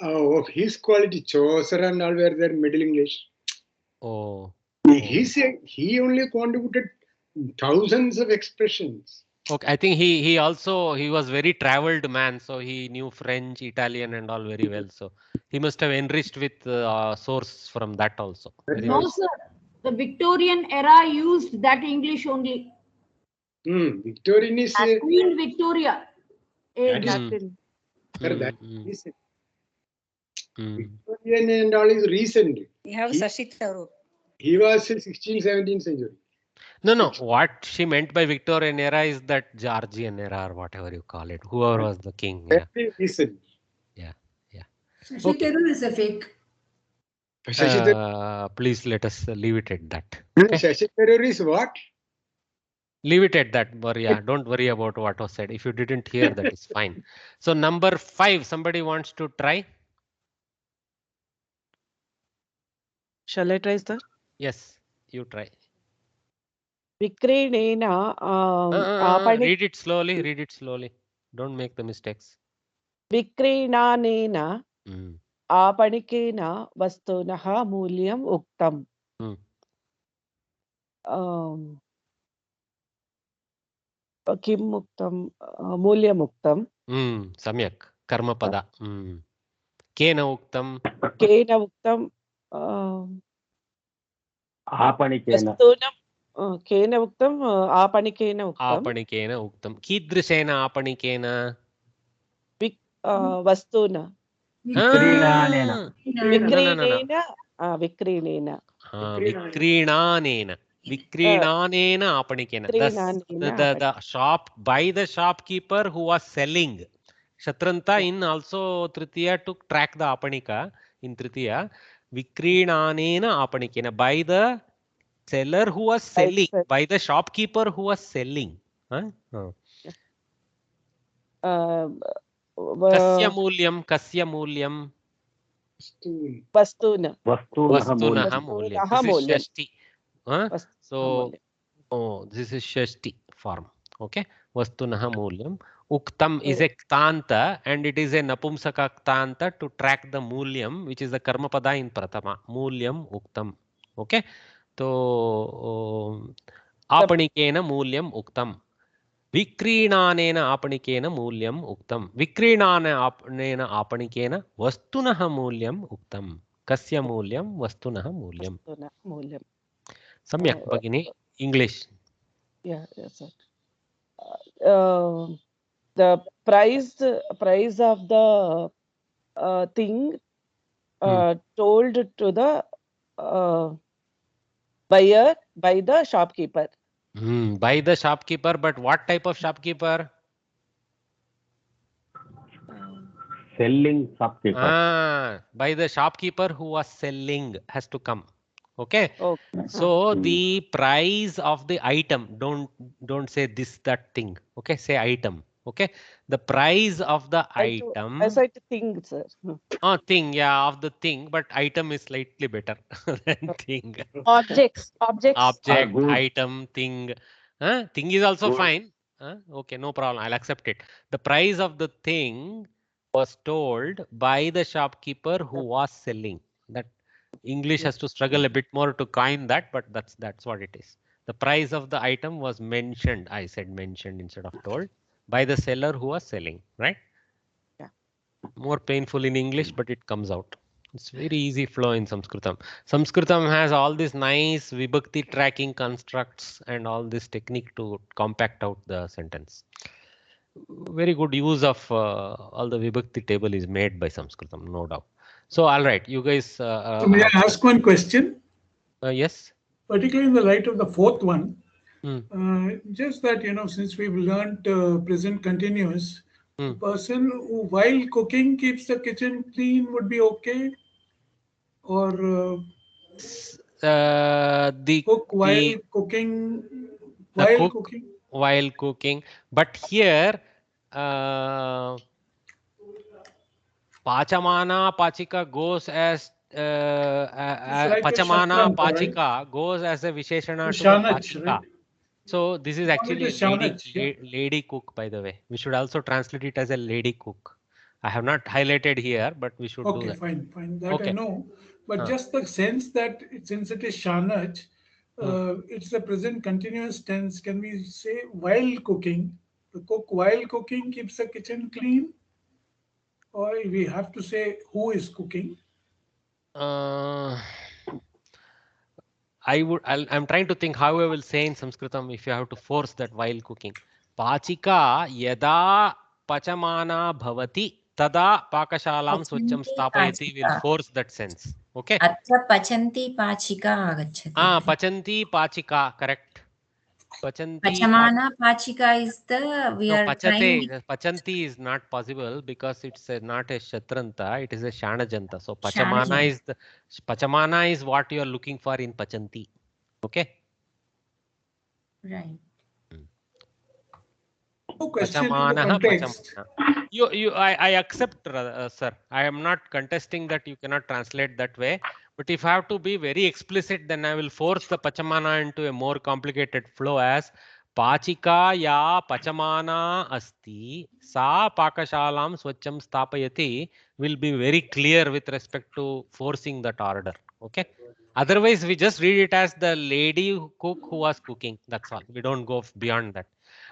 S12: Of his quality, Chaucer and all were there in Middle English.
S1: Oh.
S12: He only contributed thousands of expressions.
S1: Okay, I think he was very traveled man, so he knew French, Italian and all very well. So he must have enriched with source from that also.
S2: No, sir. The Victorian era used that English only.
S12: Victorian is
S5: Queen Victoria.
S12: that is sir, that is recent. Victorian and all is recent.
S2: We have Shashi Tharoor.
S12: He was 16th, 17th century.
S1: No. What she meant by Victorian era is that Georgian era or whatever you call it. Whoever was the king. Yeah.
S12: Very recent.
S1: Yeah.
S10: Shashi Tharoor is a fake.
S1: Please let us leave it at that.
S12: Shashi Tharoor is what?
S1: Leave it at that. Yeah, don't worry about what was said. If you didn't hear, that is fine. So number 5, somebody wants to try?
S13: Shall I try, sir?
S1: Yes, you try.
S13: Vikrinena
S1: Read it slowly. Read it slowly. Don't make the mistakes.
S13: Vikrinanena Apanikena Vastunaha Mulyam Uktam. Kim Uktam Mulyam Uktam.
S1: Samyak. Karmapada. Kena Uktam.
S13: Kena Uktam
S14: Apanikena.
S13: Kena Uktam Apanikena Uktam.
S1: Apanikena Uktam. Kidrisena Apanikena.
S13: Vastuna.
S14: Vikrinanena.
S13: Vikrinena. Vikrinena.
S1: Vikrinanena. Vikrinanena Apanikena. The shop, by the shopkeeper who was selling. Shatranta in also Tritiya to track the Apanika in Tritiya. Vikrinanena Apanikena. By the seller who was selling. By the shopkeeper who was selling. Kasya Mulyam. Kasya Mulyam.
S13: Vastuna.
S1: Vastunaha Mulyam. This is Shashti. So, this is Shashti form. Okay. Vastunaha Mulyam. Uktam is a ktanta and it is a napumsaka ktanta to track the Mulyam, which is the Karmapada in Pratama. Mulyam Uktam. Okay. So, Apanikena Mulyam Uktam. Vikrinanena Apanikena Mulyam Uktam. Vikrinanena Apanikena Vastunaha Mulyam Uktam. Kasya Mulyam Vastunaha Mulyam. Samyak Bhagini. English.
S13: Yeah, yes, sir. The price of the thing told to the buyer by the shopkeeper.
S1: By the shopkeeper, but what type of shopkeeper?
S14: Selling shopkeeper.
S1: By the shopkeeper who was selling has to come. Okay. So the price of the item, don't say this, that thing. Okay. Say item. Okay. The price of the item.
S13: I said thing, sir.
S1: Thing. Yeah, of the thing, but item is slightly better than thing.
S4: Object,
S1: item, thing. Thing is also fine. Okay, no problem. I'll accept it. The price of the thing was told by the shopkeeper who was selling. That English has to struggle a bit more to coin that, but that's what it is. The price of the item was mentioned. I said mentioned instead of told by the seller who was selling. Right?
S13: Yeah.
S1: More painful in English, but it comes out. It's very easy flow in Samskritam. Samskritam has all these nice vibhakti tracking constructs and all this technique to compact out the sentence. Very good use of all the vibhakti table is made by Samskritam, no doubt. So, all right, you guys.
S15: So may I ask one question?
S1: Yes.
S15: Particularly in the light of the fourth one, just that, since we've learned present continuous, the person who while cooking keeps the kitchen clean would be okay? Or cook while cooking,
S1: while cooking. But here, Pachamana Pachika goes as Pachamana Pachika goes as a Visheshana to the Pachika. Right? So this is actually lady cook, by the way. We should also translate it as a lady cook. I have not highlighted here, but we should do that.
S15: Okay, fine. That I know. But just the sense that since it is Shanaj, it's the present continuous tense. Can we say while cooking? The cook while cooking keeps the kitchen clean? Or we have to say who is cooking?
S1: I'm trying to think how I will say in Sanskritam if you have to force that while cooking. Pachika yada pachamana bhavati tada pakashalam swacham
S8: Pachanti
S1: stapayati will
S8: pachika.
S1: force that sense. Okay.
S8: Atra pachanti pachika agacchati.
S1: Pachanti pachika, correct. Pachanti.
S8: Pachamana pachika is the we
S1: No,
S8: are trying.
S1: pachate. Pachanti is not possible because it's not a shatranta, it is a shanajanta. So
S8: Shanajanta.
S1: pachamana is what you are looking for in pachanti. Okay.
S8: Right.
S15: No question in the context.
S1: I accept, sir. I am not contesting that you cannot translate that way. But if I have to be very explicit, then I will force the pachamana into a more complicated flow as Pachika ya pachamana asti sa pakashalam swacham stapayati will be very clear with respect to forcing that order. Okay. Otherwise, we just read it as the lady cook who was cooking. That's all. We don't go beyond that.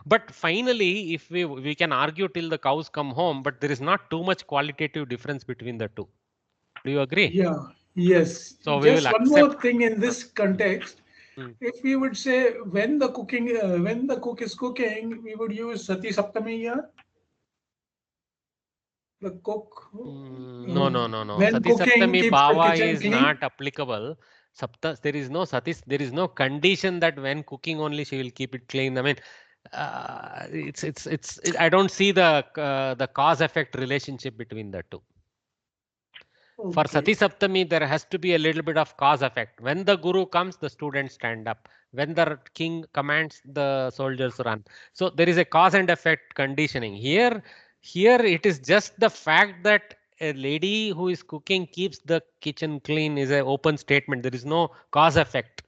S1: But finally, if we can argue till the cows come home, but there is not too much qualitative difference between the two. Do you agree?
S15: Yeah. Yes.
S1: So we
S15: Just
S1: will
S15: one
S1: accept.
S15: more thing in this context. If we would say when the cook is cooking, we would use Sati Saptami here. The cook.
S1: No.
S15: When
S1: Sati
S15: cooking
S1: Saptami
S15: keeps the
S1: Bhava
S15: kitchen
S1: is
S15: clean.
S1: not applicable. There is no Satis, there is no condition that when cooking only she will keep it clean. I mean, I don't see the cause effect relationship between the two.
S15: Okay.
S1: For Sati Saptami, there has to be a little bit of cause effect. When the guru comes, the students stand up. When the king commands, the soldiers run. So there is a cause and effect conditioning. Here it is just the fact that a lady who is cooking keeps the kitchen clean is an open statement. There is no cause effect.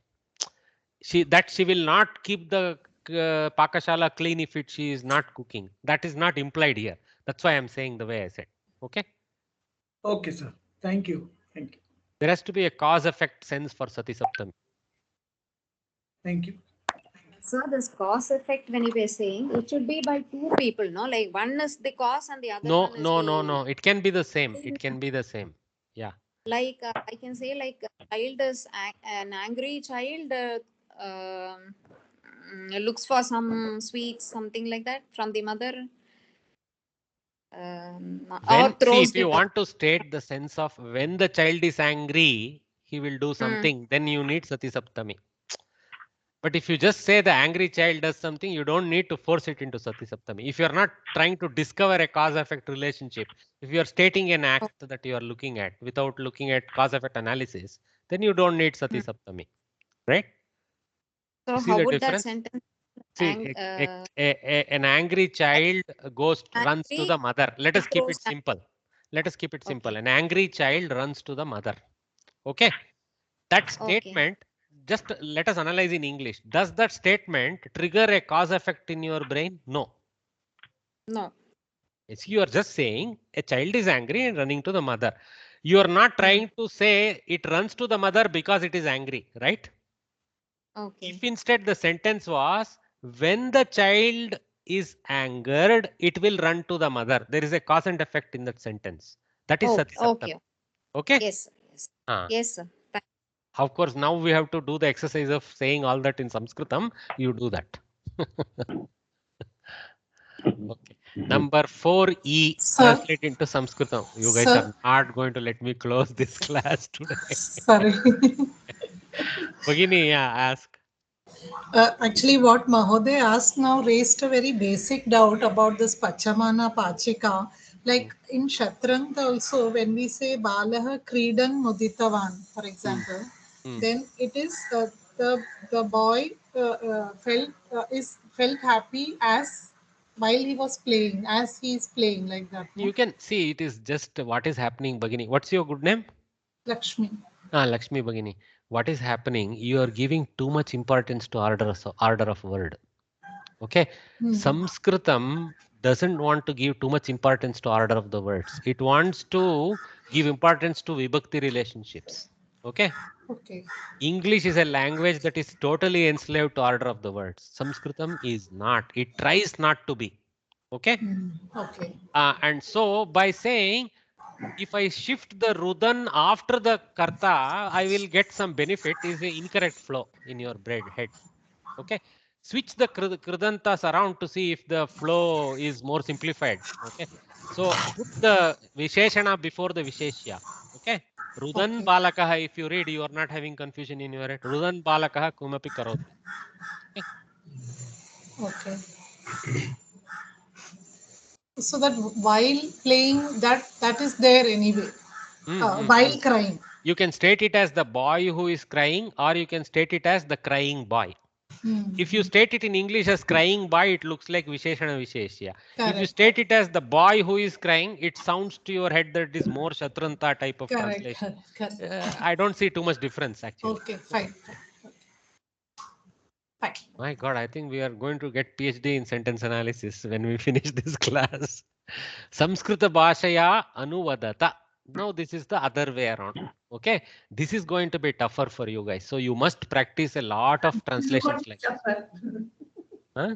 S1: She will not keep the pakashala clean if she is not cooking. That is not implied here. That's why I'm saying the way I said. Okay.
S15: Okay, sir. Thank you. Thank you.
S1: There has to be a cause effect sense for Sati Saptami.
S15: Thank you.
S2: So this cause effect, when you were saying, it should be by two people, no? Like one is the cause and the other one is
S1: No. It can be the same. It can be the same. Yeah.
S2: Like I can say, like a child is an angry child looks for some sweets, something like that from the mother. Or throws
S1: If you
S2: the
S1: want to state the sense of when the child is angry, he will do something, then you need Sati Saptami. But if you just say the angry child does something, you don't need to force it into Sati Saptami. If you are not trying to discover a cause-effect relationship, if you are stating an act that you are looking at without looking at cause-effect analysis, then you don't need Sati Saptami, right?
S2: So
S1: You see
S2: how
S1: the
S2: would that
S1: difference?
S2: sentence?
S1: See, an angry child runs to the mother. Let us keep it simple. An angry child runs to the mother. Okay. That statement, just let us analyze in English. Does that statement trigger a cause effect in your brain? No.
S2: No.
S1: You are just saying a child is angry and running to the mother. You are not trying to say it runs to the mother because it is angry, right?
S2: Okay.
S1: If instead the sentence was, when the child is angered, it will run to the mother. There is a cause and effect in that sentence. That is Sati Saptami. Okay?
S2: Yes. Yes, sir.
S1: Of course, now we have to do the exercise of saying all that in Sanskritam. You do that. Okay. Number 4E, translate into Sanskritam. You guys are not going to let me close this class today.
S16: Sorry.
S1: Bhagini, ask.
S16: Actually, what Mahoday asked now raised a very basic doubt about this Pachamana Pachika. Like in Shatranga also, when we say Balaha Kridan Muditavan, for example, then it is the boy felt happy as while he was playing, as he is playing like that. No?
S1: You can see it is just what is happening, Bhagini. What's your good name?
S16: Lakshmi.
S1: Lakshmi Bhagini. What is happening? You are giving too much importance to order of word. Okay. Sanskritam doesn't want to give too much importance to order of the words. It wants to give importance to vibhakti relationships. Okay.
S16: Okay.
S1: English is a language that is totally enslaved to order of the words. Sanskritam is not. It tries not to be. Okay.
S16: Okay.
S1: And so by saying if I shift the rudan after the karta, I will get some benefit. Is an incorrect flow in your head. Okay, switch the kridantas around to see if the flow is more simplified. Okay, so put the visheshana before the visheshya. Okay, rudan balakaha. If you read, you are not having confusion in your head. Rudan balakaha kumapi karoti. Okay.
S16: Okay. So that while playing, that is there anyway. While crying.
S1: You can state it as the boy who is crying, or you can state it as the crying boy. If you state it in English as crying boy, it looks like Visheshana Visheshya. If you state it as the boy who is crying, it sounds to your head that it is more Shatranta type of translation. I don't see too much difference actually.
S16: Okay, fine. Fine.
S1: My God, I think we are going to get PhD in sentence analysis when we finish this class. Samskrita Bhashaya Anuvadata. Now this is the other way around. Okay, this is going to be tougher for you guys. So you must practice a lot of translations like this. Huh?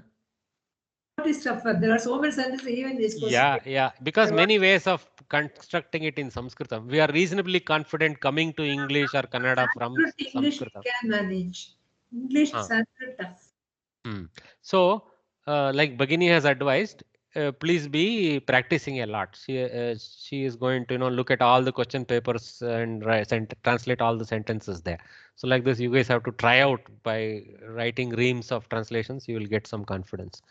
S10: What is tougher? There are so many sentences even in this question.
S1: Yeah, because many ways of constructing it in Samskrita. We are reasonably confident coming to English or Kannada from
S10: English
S1: Samskrita.
S10: we can manage. English Sanskrit tough.
S1: So, like Bhagini has advised, please be practicing a lot. She is going to look at all the question papers and translate all the sentences there. So like this, you guys have to try out by writing reams of translations. You will get some confidence.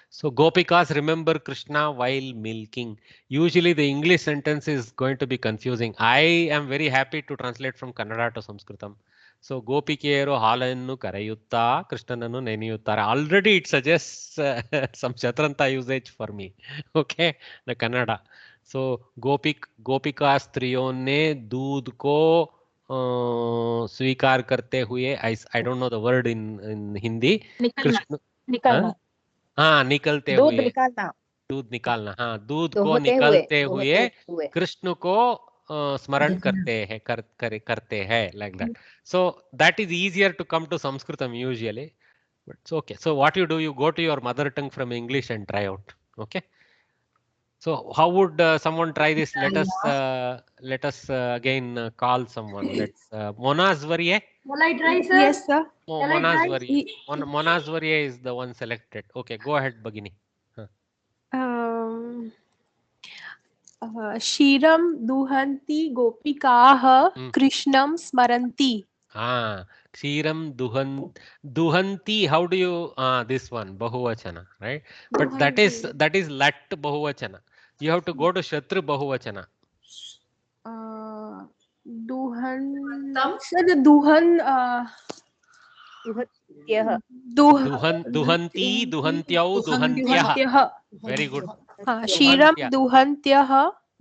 S1: So Gopikas remember Krishna while milking. Usually the English sentence is going to be confusing. I am very happy to translate from Kannada to Sanskritam. So Gopikeyaru halannu karayutta Krishnananu neniyuttare. Already it suggests some Shatranta usage for me. Okay, the Kannada. So Gopika स्त्रियों ने दूध को स्वीकार करते हुए, I don't know the word in Hindi.
S4: निकलना
S1: हाँ, निकलते
S4: दूध
S1: हुए
S4: निकालना
S1: दूध निकालना, हाँ, दूध को निकलते हुए कृष्ण को स्मरण करते हैं like that. So that is easier to come to Sanskritam usually, but it's okay. So what you do, you go to your mother tongue from English and try out. Okay. So how would someone try this? Let us again call someone. Let's Monasvarye.
S10: Will I try, sir?
S4: Yes, sir.
S1: Monasvarye is the one selected. Okay, go ahead, Bhagini.
S17: क्षीरं दुहन्ति गोपिकाः कृष्णं स्मरन्ति.
S1: Kshiram duhanti. How do you this one bahuvachana, right? But that is lat bahuvachana. You have to go to shatru bahuvachana. Duhanti, duhantyau, duhantyah. Very good.
S17: क्षीरं दुहन्त्यः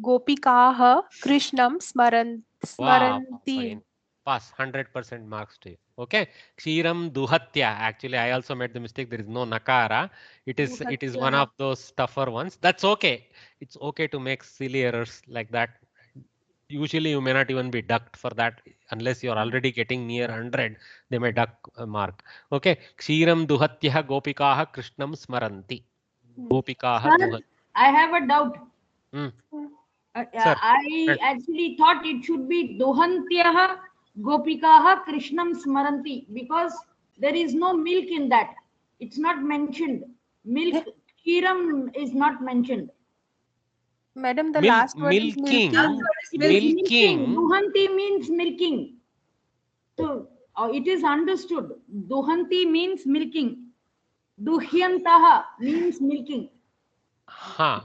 S17: गोपिकाः कृष्णं स्मरन्ति.
S1: Pass 100% marks to you. Okay. Kshiram duhatya. Actually, I also made the mistake. There is no nakara. It is one of those tougher ones. That's okay. It's okay to make silly errors like that. Usually, you may not even be ducked for that unless you are already getting near 100. They may duck a mark. Okay. Kshiram duhatya gopikaha krishnam smaranti. Gopikaha duhat.
S10: I have a doubt. I actually thought it should be Duhantyah Gopikaha Krishnam Smaranti because there is no milk in that. It's not mentioned. Milk, Kshiram is not mentioned.
S17: Madam, the last word is milking.
S10: Milking. Duhanti means milking. So it is understood. Duhanti means milking. Duhyantaha means milking.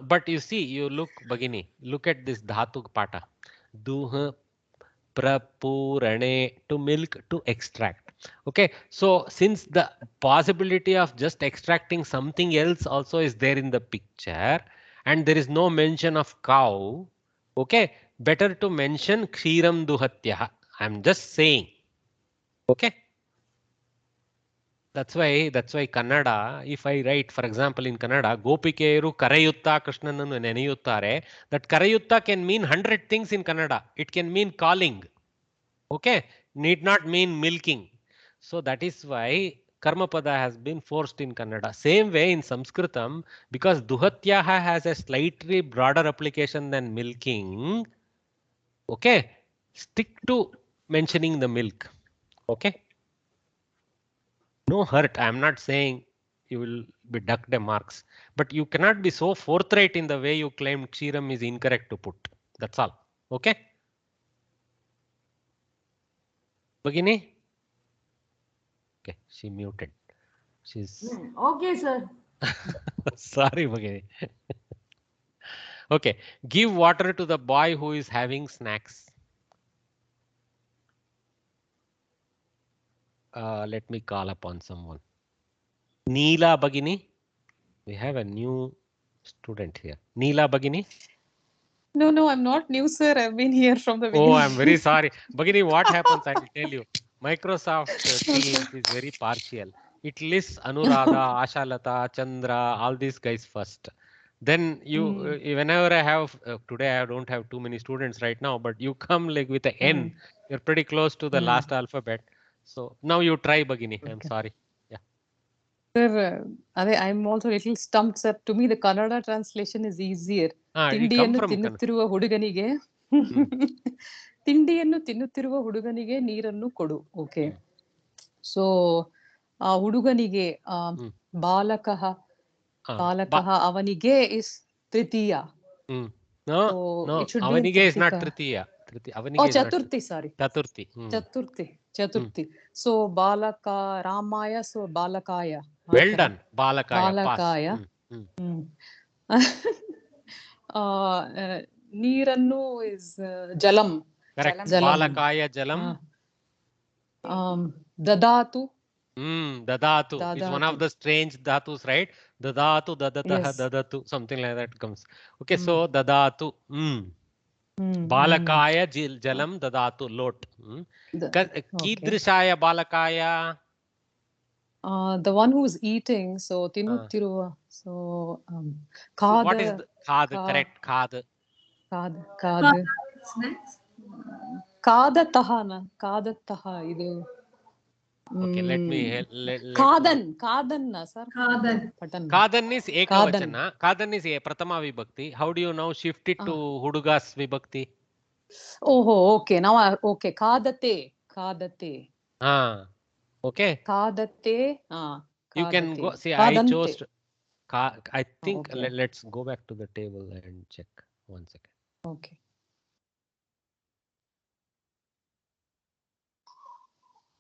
S1: But you see, you look, Bhagini, look at this dhatu pata. Duha prapurane, to milk, to extract. Okay, so since the possibility of just extracting something else also is there in the picture and there is no mention of cow, okay, better to mention kshiram duhatya. I'm just saying. Okay. That's why Kannada, if I write, for example, in Kannada, Gopikeyaru Karayutta Krishnananu Neniyuttare, that Karayutta can mean 100 things in Kannada. It can mean calling. Okay? Need not mean milking. So that is why Karmapada has been forced in Kannada. Same way in Sanskritam, because Duhatyaha has a slightly broader application than milking. Okay, stick to mentioning the milk. Okay, no hurt. I am not saying you will be ducked the marks, but you cannot be so forthright in the way you claim kshiram is incorrect to put. That's all. Okay, Bhagini. Okay, she muted. She's
S10: Okay, sir.
S1: sorry, Bhagini. Okay, give water to the boy who is having snacks. Let me call upon someone. Neela Bhagini. We have a new student here. Neela Bhagini.
S18: No, I'm not new, sir. I've been here from the beginning.
S1: Oh, I'm very sorry. Bhagini, what happens? I will tell you. Microsoft Teams is very partial. It lists Anuradha, Ashalata, Chandra, all these guys first. Then you, whenever I have, today I don't have too many students right now, but you come like with a N, you're pretty close to the last alphabet. So now you try, Bhagini. I'm sorry. Yeah.
S18: Sir, I'm also a little stumped, sir. To me, the Kannada translation is easier.
S1: You come
S18: ತಿಂಡಿಯನ್ನು
S1: from
S18: ತಿನ್ನುತ್ತಿರುವ ಹುಡುಗನಿಗೆ ತಿಂಡಿಯನ್ನು ತಿನ್ನುತ್ತಿರುವ ಹುಡುಗನಿಗೆ ನೀರನ್ನು ಕೊಡು. Okay. So, ಹುಡುಗನಿಗೆ ಬಾಲಕಃ ಅವನಿಗೆ is tritya.
S1: No, Avanige is not Tritiya.
S18: Oh, Chaturthi, sorry.
S1: Chaturthi.
S18: So, Balaka, Ramaya, so Balakaya.
S1: Well done. Balakaya.
S18: Balakaya. Neerannu is Jalam.
S1: Correct. Balakaya Jalam.
S18: Dadatu.
S1: Dadatu is one of the strange dhatus, right? Dadatu, dadataha, dadatu, something like that comes. Okay, so dadatu. Balakaya jalam dadatu, lot. Kidrishaya balakaya.
S18: The one who's eating, so tinuttiruva. So khad.
S1: What is the khad? Correct, khad.
S18: Khad.
S2: Snacks.
S18: Kadatahana. Kadataha. Idu.
S1: Okay, let me
S18: Kadan, sir.
S1: Kadan is ekavachana. Kadan is a pratama vibhakti. How do you now shift it to hudugas vibhakti?
S18: Oh, okay. Now, okay. Kadate.
S1: Okay.
S18: Kadate.
S1: You can go. See,
S18: Kadante.
S1: I chose. I think let's go back to the table and check. 1 second.
S18: Okay.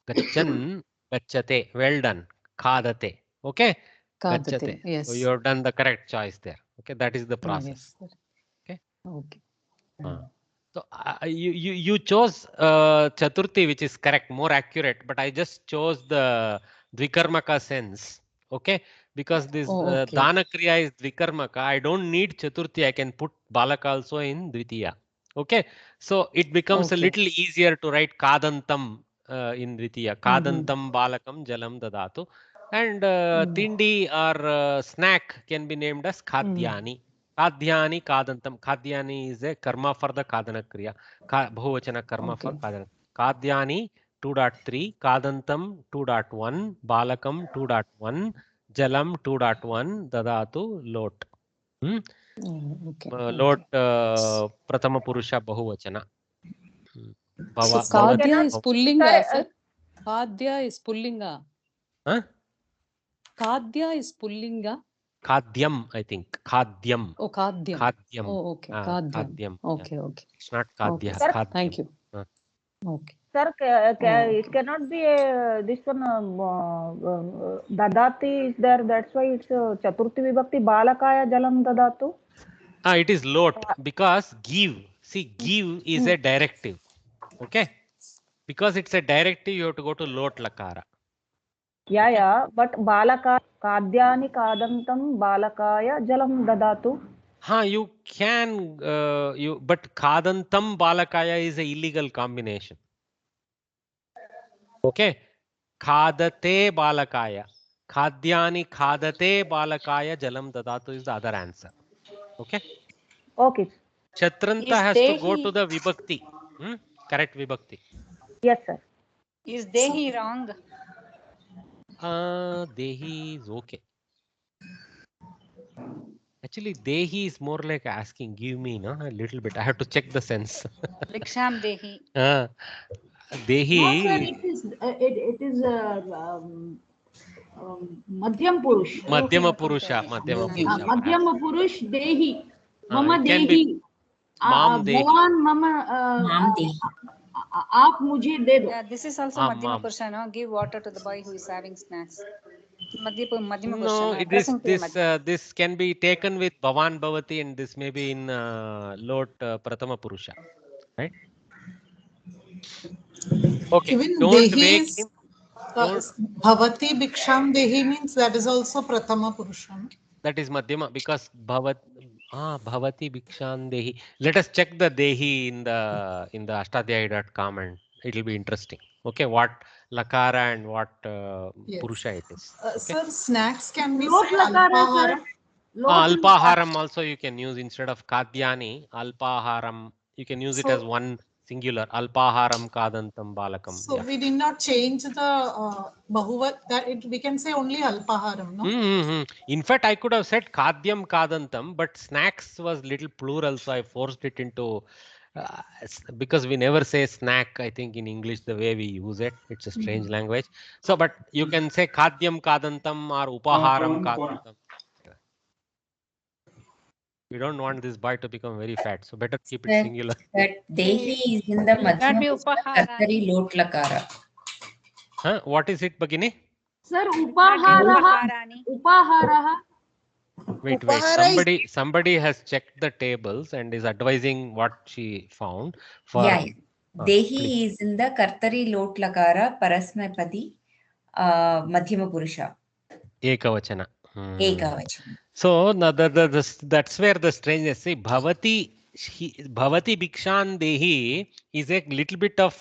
S1: Gachan, gachate. Well done. Khadate. Okay.
S18: Kadate. Yes.
S1: So you have done the correct choice there. Okay, that is the process.
S18: Yes.
S1: Okay.
S18: Okay.
S1: So you chose Chaturthi, which is correct, more accurate. But I just chose the Dvikarmaka sense. Okay, because this Dana Kriya is Dvikarmaka. I don't need Chaturthi. I can put Balaka also in Dvitiya. Okay, so it becomes a little easier to write Kadantam in Dvitiya. Kadantam Balakam Jalam Dadatu. And Tindi or snack can be named as Khadyani. Kadhyani Kadantam. Kadhyani is a karma for the Kadana Kriya. Bahuvachana karma for Kadana. Kadhyani 2.3, Kadantam 2.1, Balakam 2.1, Jalam 2.1, Dadatu lot. Lot Pratama Purusha Bahuvachana.
S18: So Kadya is Pullinga, sir. Kadya is Pullinga.
S1: Huh?
S18: Kadya is Pullinga.
S1: Khadyam, I think. Khadyam.
S18: Oh, Khadyam.
S1: Khadyam.
S18: Oh, okay. Khadyam. Okay.
S1: It's not Khadya.
S18: Sir,
S1: Khadyam.
S18: thank you. Okay.
S19: Sir, it cannot be this one. Dadati is there. That's why it's Chaturthi Vibhakti. Balakaya Jalam Dadatu.
S1: It is lot because give. See, give is a directive. Okay. Because it's a directive, you have to go to lot lakara.
S19: Yeah. But Balaka Kadyani Kadantam Balakaya Jalam Dadatu.
S1: You can, but Kadantam Balakaya is a illegal combination. Okay. Khadate Balakaya. Khadyani Khadate Balakaya Jalam Dadatu is the other answer. Okay.
S19: Okay.
S1: Chatranta has to go to the Vibhakti. Correct Vibhakti.
S19: Yes, sir.
S20: Is Dehi wrong?
S1: Dehi is okay. Actually, Dehi is more like asking, give me, no? A little bit. I have to check the sense.
S20: Viksham Dehi.
S1: Dehi.
S10: No, sir, it is Madhyam Purush.
S1: Madhyama Purusha. Madhyama Purusha.
S10: Madhyama Purush Dehi. Mama
S1: It can be
S10: Dehi.
S1: Mam Dehi.
S10: Bhavan Mama.
S8: Mam Dehi.
S10: आप मुझे दे दो.
S20: Yeah, this is also Madhyama Purusha, no? Give water to the boy who is having snacks. Madhyama Purusha,
S1: No, this can be taken with Bhavan Bhavati, and this may be in Lot Prathama Purusha, right? Okay.
S16: Even
S1: Don't
S16: Dehi
S1: wake
S16: is
S1: him. Don't.
S16: Bhavati Bhiksham Dehi means that is also Prathama Purusha.
S1: That is Madhyama because Bhavati Bhikshan Dehi. Let us check the Dehi in the ashtadhyayi.com and it will be interesting. Okay, what Lakara and what Purusha it is. Okay?
S16: Sir, snacks can be
S10: Lot
S16: say
S10: Lakara, sir.
S16: Alpaharam.
S1: Alpaharam also you can use instead of Kadyani. Alpaharam, you can use it as one singular. Alpaharam Kadantam Balakam.
S16: So we did not change the Bahuvat, that we can say only Alpaharam, no?
S1: In fact, I could have said Kadyam Kadantam, but snacks was little plural, so I forced it into because we never say snack, I think, in English the way we use it. It's a strange language. So, but you can say Kadyam Kadantam or Upaharam Kadantam. We don't want this boy to become very fat, so better keep it singular.
S8: That Dehi is in the Madhyama Purusha Kartari Lot Lakara.
S1: Huh? What is it, Bhagini?
S10: Sir, Upaharaha.
S1: Wait. Somebody has checked the tables and is advising what she found. For
S8: Dehi is in the Kartari Lot Lakara Parasmapadi Madhyama Purusha.
S1: Ekavachana.
S8: Ekavachana.
S1: So that's where the strangeness. See, Bhavati Bhikshan Dehi is a little bit of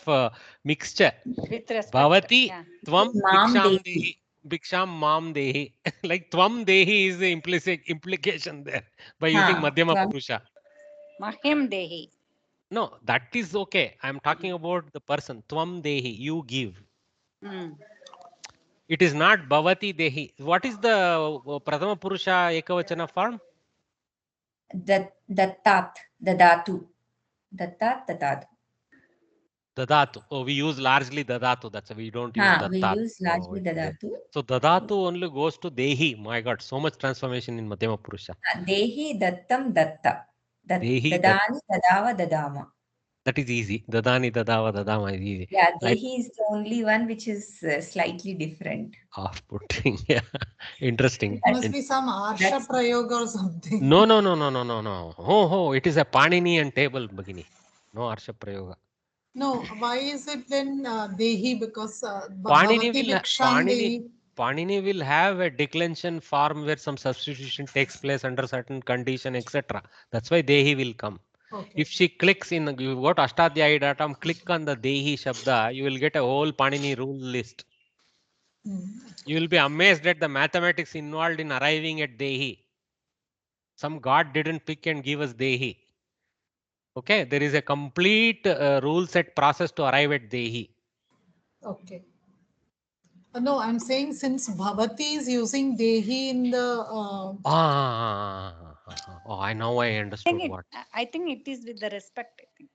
S1: mixture.
S20: With respect.
S1: Bhavati Tvam
S8: Mam
S1: Bhiksham
S8: Dehi.
S1: Dehi. Bhiksham Mam Dehi. Like Tvam Dehi is the implicit implication there by using Madhyama Purusha.
S20: Mahim Dehi.
S1: No, that is okay. I'm talking about the person. Tvam Dehi, you give. It is not Bhavati Dehi. What is the Prathama Purusha Ekavachana form?
S8: Dattat, Dadatu. Dattat, Dadatu.
S1: Dadatu. Oh, we use largely Dadatu. That's why we don't use Dattat.
S8: We use largely Dadatu.
S1: So Dadatu only goes to Dehi. My God, so much transformation in Madhyama Purusha.
S8: Dehi, Dattam, Datta.
S1: Dehi,
S8: Dadani, Dadava, Dadama.
S1: That is easy. Dadani, Dadava, Dadama is easy.
S8: Yeah, Dehi is the only one which is slightly different.
S1: Off-putting. Yeah. Interesting.
S16: It must be some Arsha Prayoga or something.
S1: No. It is a Paninian table, Bhagini. No Arsha Prayoga.
S16: No, why is it then Dehi? Because Bhavati Bhiksham Dehi.
S1: Panini will have a declension form where some substitution takes place under certain condition, etc. That's why Dehi will come. Okay. If she clicks in, you go to ashtadhyayi.com, click on the Dehi Shabda, you will get a whole Panini rule list. You will be amazed at the mathematics involved in arriving at Dehi. Some God didn't pick and give us Dehi. Okay, there is a complete rule set process to arrive at Dehi.
S16: Okay. No, I'm saying since Bhavati is using Dehi in the...
S1: I understood what.
S20: I think it is with the respect, I think.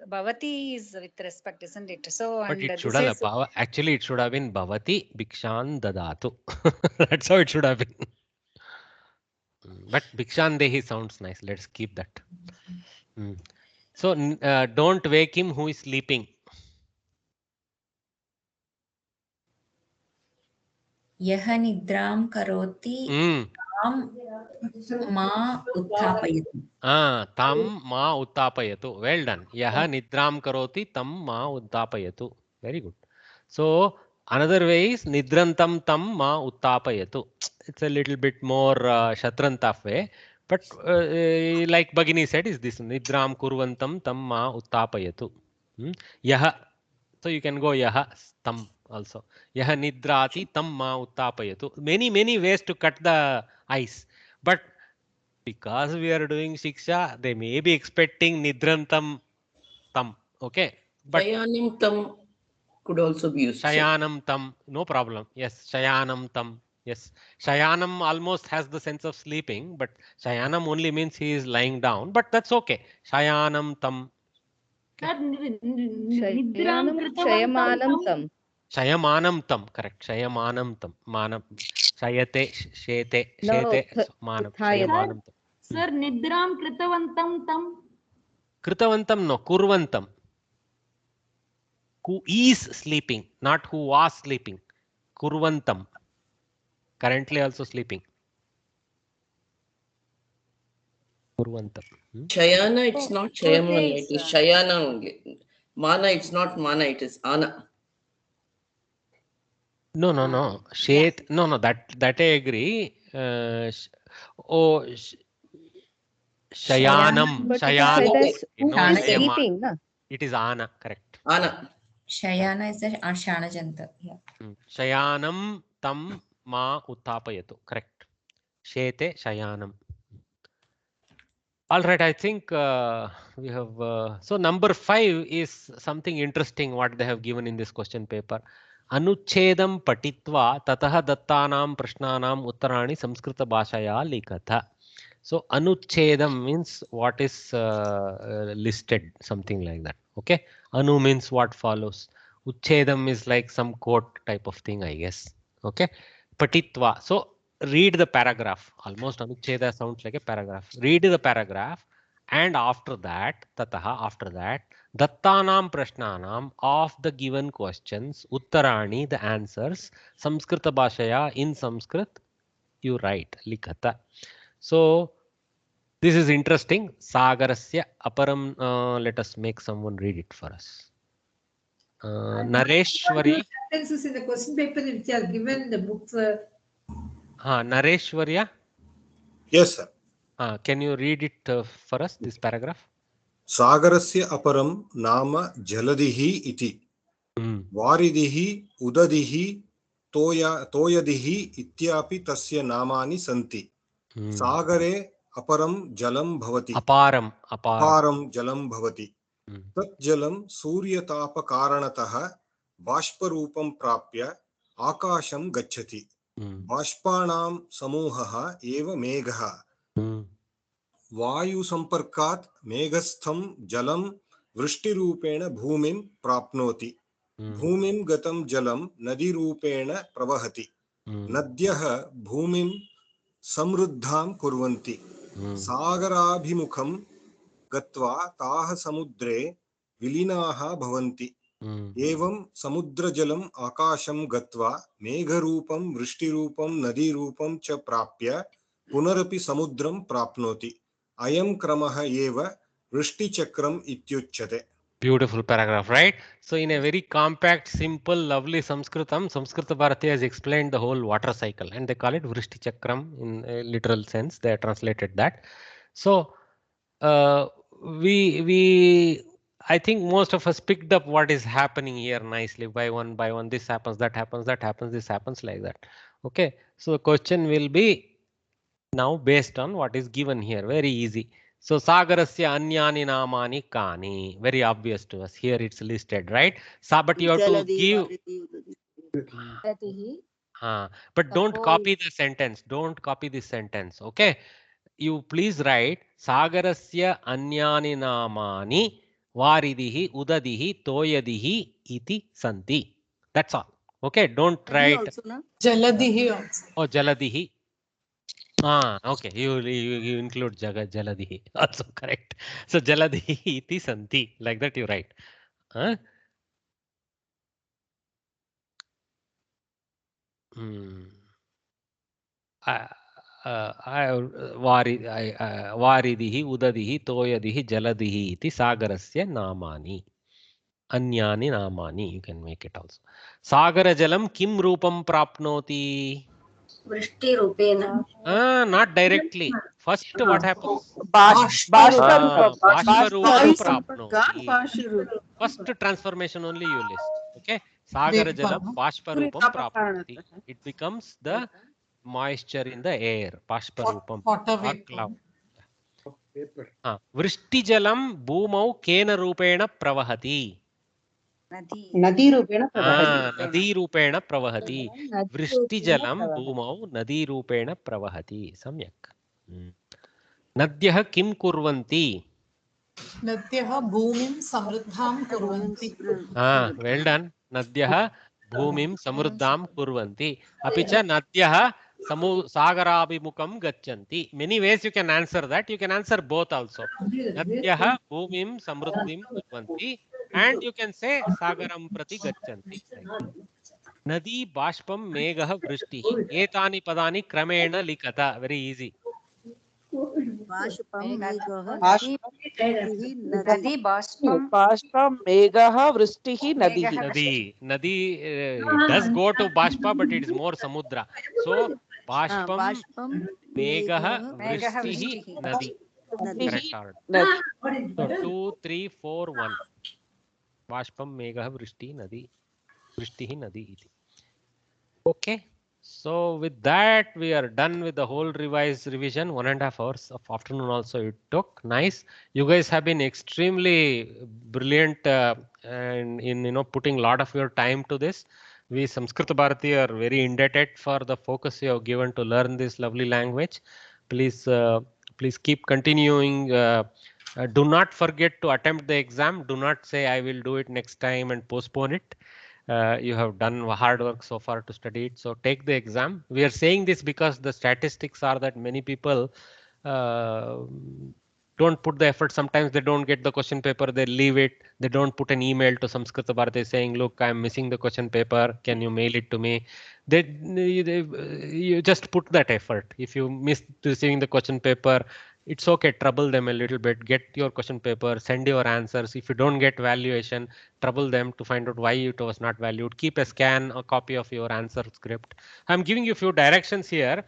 S20: Bhavati is with respect, isn't it? So,
S1: but it should have, actually it should have been Bhavati Bhikshan Dadatu. That's how it should have been. But Bhikshan Dehi sounds nice. Let's keep that. So, don't wake him who is sleeping.
S8: Yaha nidram karoti tam ma uttapayatu.
S1: Tam ma uttapayatu. Well done. Yaha nidram karoti tam ma uttapayatu. Very good. So, another way is nidrantam tam ma uttapayatu. It's a little bit more Shatrantaf way. But like Bhagini said, is this nidram kurvantam tam ma uttapayatu. Yaha. So you can go yaha tam also. Yaha nidrati tam ma uttapayatu. Many ways to cut the ice. But because we are doing Shiksha, they may be expecting nidrantam tam. Okay. But
S21: Shayanam tam could also be used.
S1: Shayanam tam, no problem. Yes, Shayanam tam. Yes. Shayanam almost has the sense of sleeping, but Shayanam only means he is lying down, but that's okay. Shayanam tam.
S4: Shayamanam tam.
S1: Shayamanam tam, correct. Shayamanam tam. Manam. Shayate, shete,
S4: No,
S1: shete, manam. Shayamanam tam.
S10: Sir, nidram kritavantam tam.
S1: Kritavantam no, kurvantam. Who is sleeping, not who was sleeping. Kurvantam. Currently also sleeping. Kurvantam.
S21: Shayana, it's not Shayamana, it is Shayana only. Mana, it's not Mana, it is Ana.
S1: No. Shet. Yeah. No. That I agree. Shayanam.
S4: But
S1: Shayanam.
S4: it is
S1: No,
S4: sleeping, na?
S1: It is Ana, correct.
S21: Ana.
S8: Shayana is the Shanajanta. Yeah.
S1: Shayanam tam ma uttapayatu. Correct. Shete shayanam. All right, I think we have. So number 5 is something interesting what they have given in this question paper. Anuchedam patitva tatah dattanam prashnanam uttarani Samskrita bhashaya likatha. So anuchedam means what is listed, something like that. Okay. Anu means what follows. Uchedam is like some quote type of thing, I guess. Okay. Patitva. So read the paragraph. Almost anucheda sounds like a paragraph. Read the paragraph, and after that, tataha, after that, dattanam prashnanam, of the given questions, uttarani, the answers, Samskrita bhashaya, in Sanskrit, you write, likata. So this is interesting. Sagarasya aparam. Let us make someone read it for us. Nareshwari.
S22: Sentences in the question paper which are given in the books.
S1: Nareshwarya.
S23: Yes, sir.
S1: Can you read it for us, this paragraph?
S23: Sagarasya aparam nama jaladihi iti. Varidihi udadihi toyadihi ityapi tasya namani santi. Sagare aparam jalam bhavati. Aparam jalam bhavati. Tat jalam suryatapa karanatah bashparupam prapya akasham gacchati. Bashpanam samuhaha eva megha. Vayu samparkat meghastham jalam vrishtirupena bhumim prapnoti. Bhumim gatam jalam nadirupena pravahati. Nadyah bhumim samruddham kurvanti. Sagarabhimukham gatva taha samudre vilinaha bhavanti. Evam samudrajalam akasham gatva megharupam vrishtirupam nadirupam cha prapya punarapi samudram prapnoti. Ayam kramaha eva vrishti chakram ityuchyate.
S1: Beautiful paragraph, right? So in a very compact, simple, lovely Sanskritam, Samskrita Bharati has explained the whole water cycle, and they call it Vrishti Chakram in a literal sense. They have translated that. So I think most of us picked up what is happening here nicely by one. This happens, that happens, that happens, this happens, like that. Okay. So the question will be now based on what is given here. Very easy. So Sagarasya anyani namani kani. Very obvious to us. Here it's listed, right? But you have to give. But don't copy the sentence. Don't copy this sentence. Okay. You please write Sagarasya anyani namani varidihi udadihi toyadihi iti santi. That's all. Okay. Don't write.
S16: Jaladihi also.
S1: Oh, Jaladihi. Okay. You include Jaladihi. Also correct. So Jaladihi iti santi. Like that you write. Varidihi udadihi toyadihi jaladihi iti sagarasya namani. Anyani namani. You can make it also. Sagara jalam kim rupam prapnoti?
S5: Vrishti rupena.
S1: Not directly. First, what happens?
S21: Bashparupam
S1: prapnoti. First transformation only you list. Okay. Sagara jalam bashparupam prapnoti. It becomes the moisture in the air. Bashparupam. Or cloud. Vrishti jalam bhumau kena rupena pravahati.
S19: नदीरूपेण प्रवहति
S1: नदीरूपेण प्रवहति वृष्टिजलं भूमौ नदीरूपेण प्रवहति सम्यक् नद्यः किं कुर्वन्ति
S16: नद्यः भूमिं समृद्धां कुर्वन्ति
S1: वेल् डन् नद्यः भूमिं समृद्धां कुर्वन्ति अपि च नद्यः सागराभिमुखं गच्छन्ति many ways you can answer that you can answer both also नद्यः भूमिं समृद्धिं कुर्वन्ति and you can say sagaram prati gachanti nadi bashpam meghah vrishtihi etani padani kramena likata very easy
S6: बाष्पं मेघः
S13: नदी बाष्पं मेघः वृष्टिः नदीः
S1: nadi does go to bashpa but it is more samudra so bashpam meghah vrishtihi nadi correct so 2 3 4 1 bashpam meghah vrishtihi nadi iti okay so with that we are done with the whole revision 1.5 hours of afternoon also it took nice you guys have been extremely brilliant and in putting a lot of your time to this we Samskrita Bharati are very indebted for the focus you have given to learn this lovely language please keep continuing do not forget to attempt the exam do not say I will do it next time and postpone it you have done hard work so far to study it so take the exam we are saying this because the statistics are that many people don't put the effort sometimes they don't get the question paper they leave it they don't put an email to Samskrita Bharati saying look I am missing the question paper can you mail it to me you just put that effort if you miss receiving the question paper it's okay trouble them a little bit get your question paper send your answers if you don't get valuation trouble them to find out why it was not valued keep a copy of your answer script I'm giving you a few directions here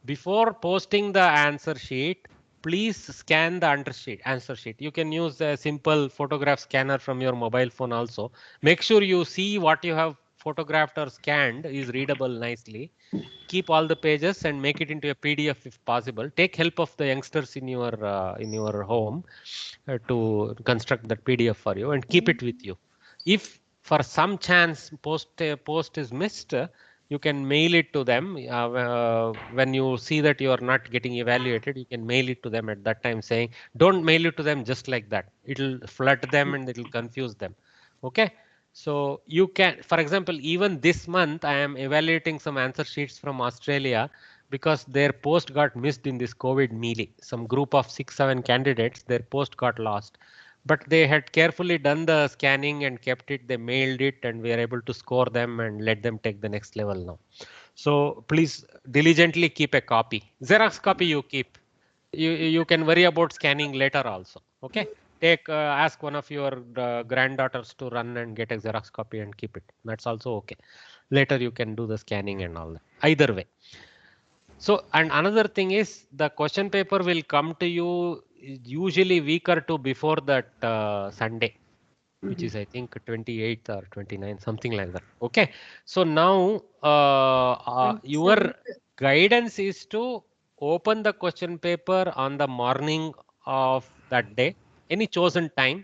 S1: before posting the answer sheet please scan the answer sheet you can use a simple photograph scanner from your mobile phone also make sure you see what you have photographed or scanned is readable nicely keep all the pages and make it into a PDF if possible. Take help of the youngsters in your home to construct that PDF for you and keep it with you. If for some chance post is missed, you can mail it to them. When you see that you are not getting evaluated, you can mail it to them at that time saying, don't mail it to them just like that. It'll flood them and it'll confuse them. Okay. So you can, for example, even this month, I am evaluating some answer sheets from Australia because their post got missed in this COVID melee. Some group of 6-7 candidates, their post got lost. But they had carefully done the scanning and kept it, they mailed it and we are able to score them and let them take the next level now. So please diligently keep a copy. Xerox copy you keep. You can worry about scanning later also. Okay. Ask one of your granddaughters to run and get a Xerox copy and keep it. That's also okay. Later you can do the scanning and all that. Either way. So, and another thing is the question paper will come to you usually week or two before that Sunday, which is I think 28th or 29th, something like that. Okay. So now your guidance is to open the question paper on the morning of that day, any chosen time.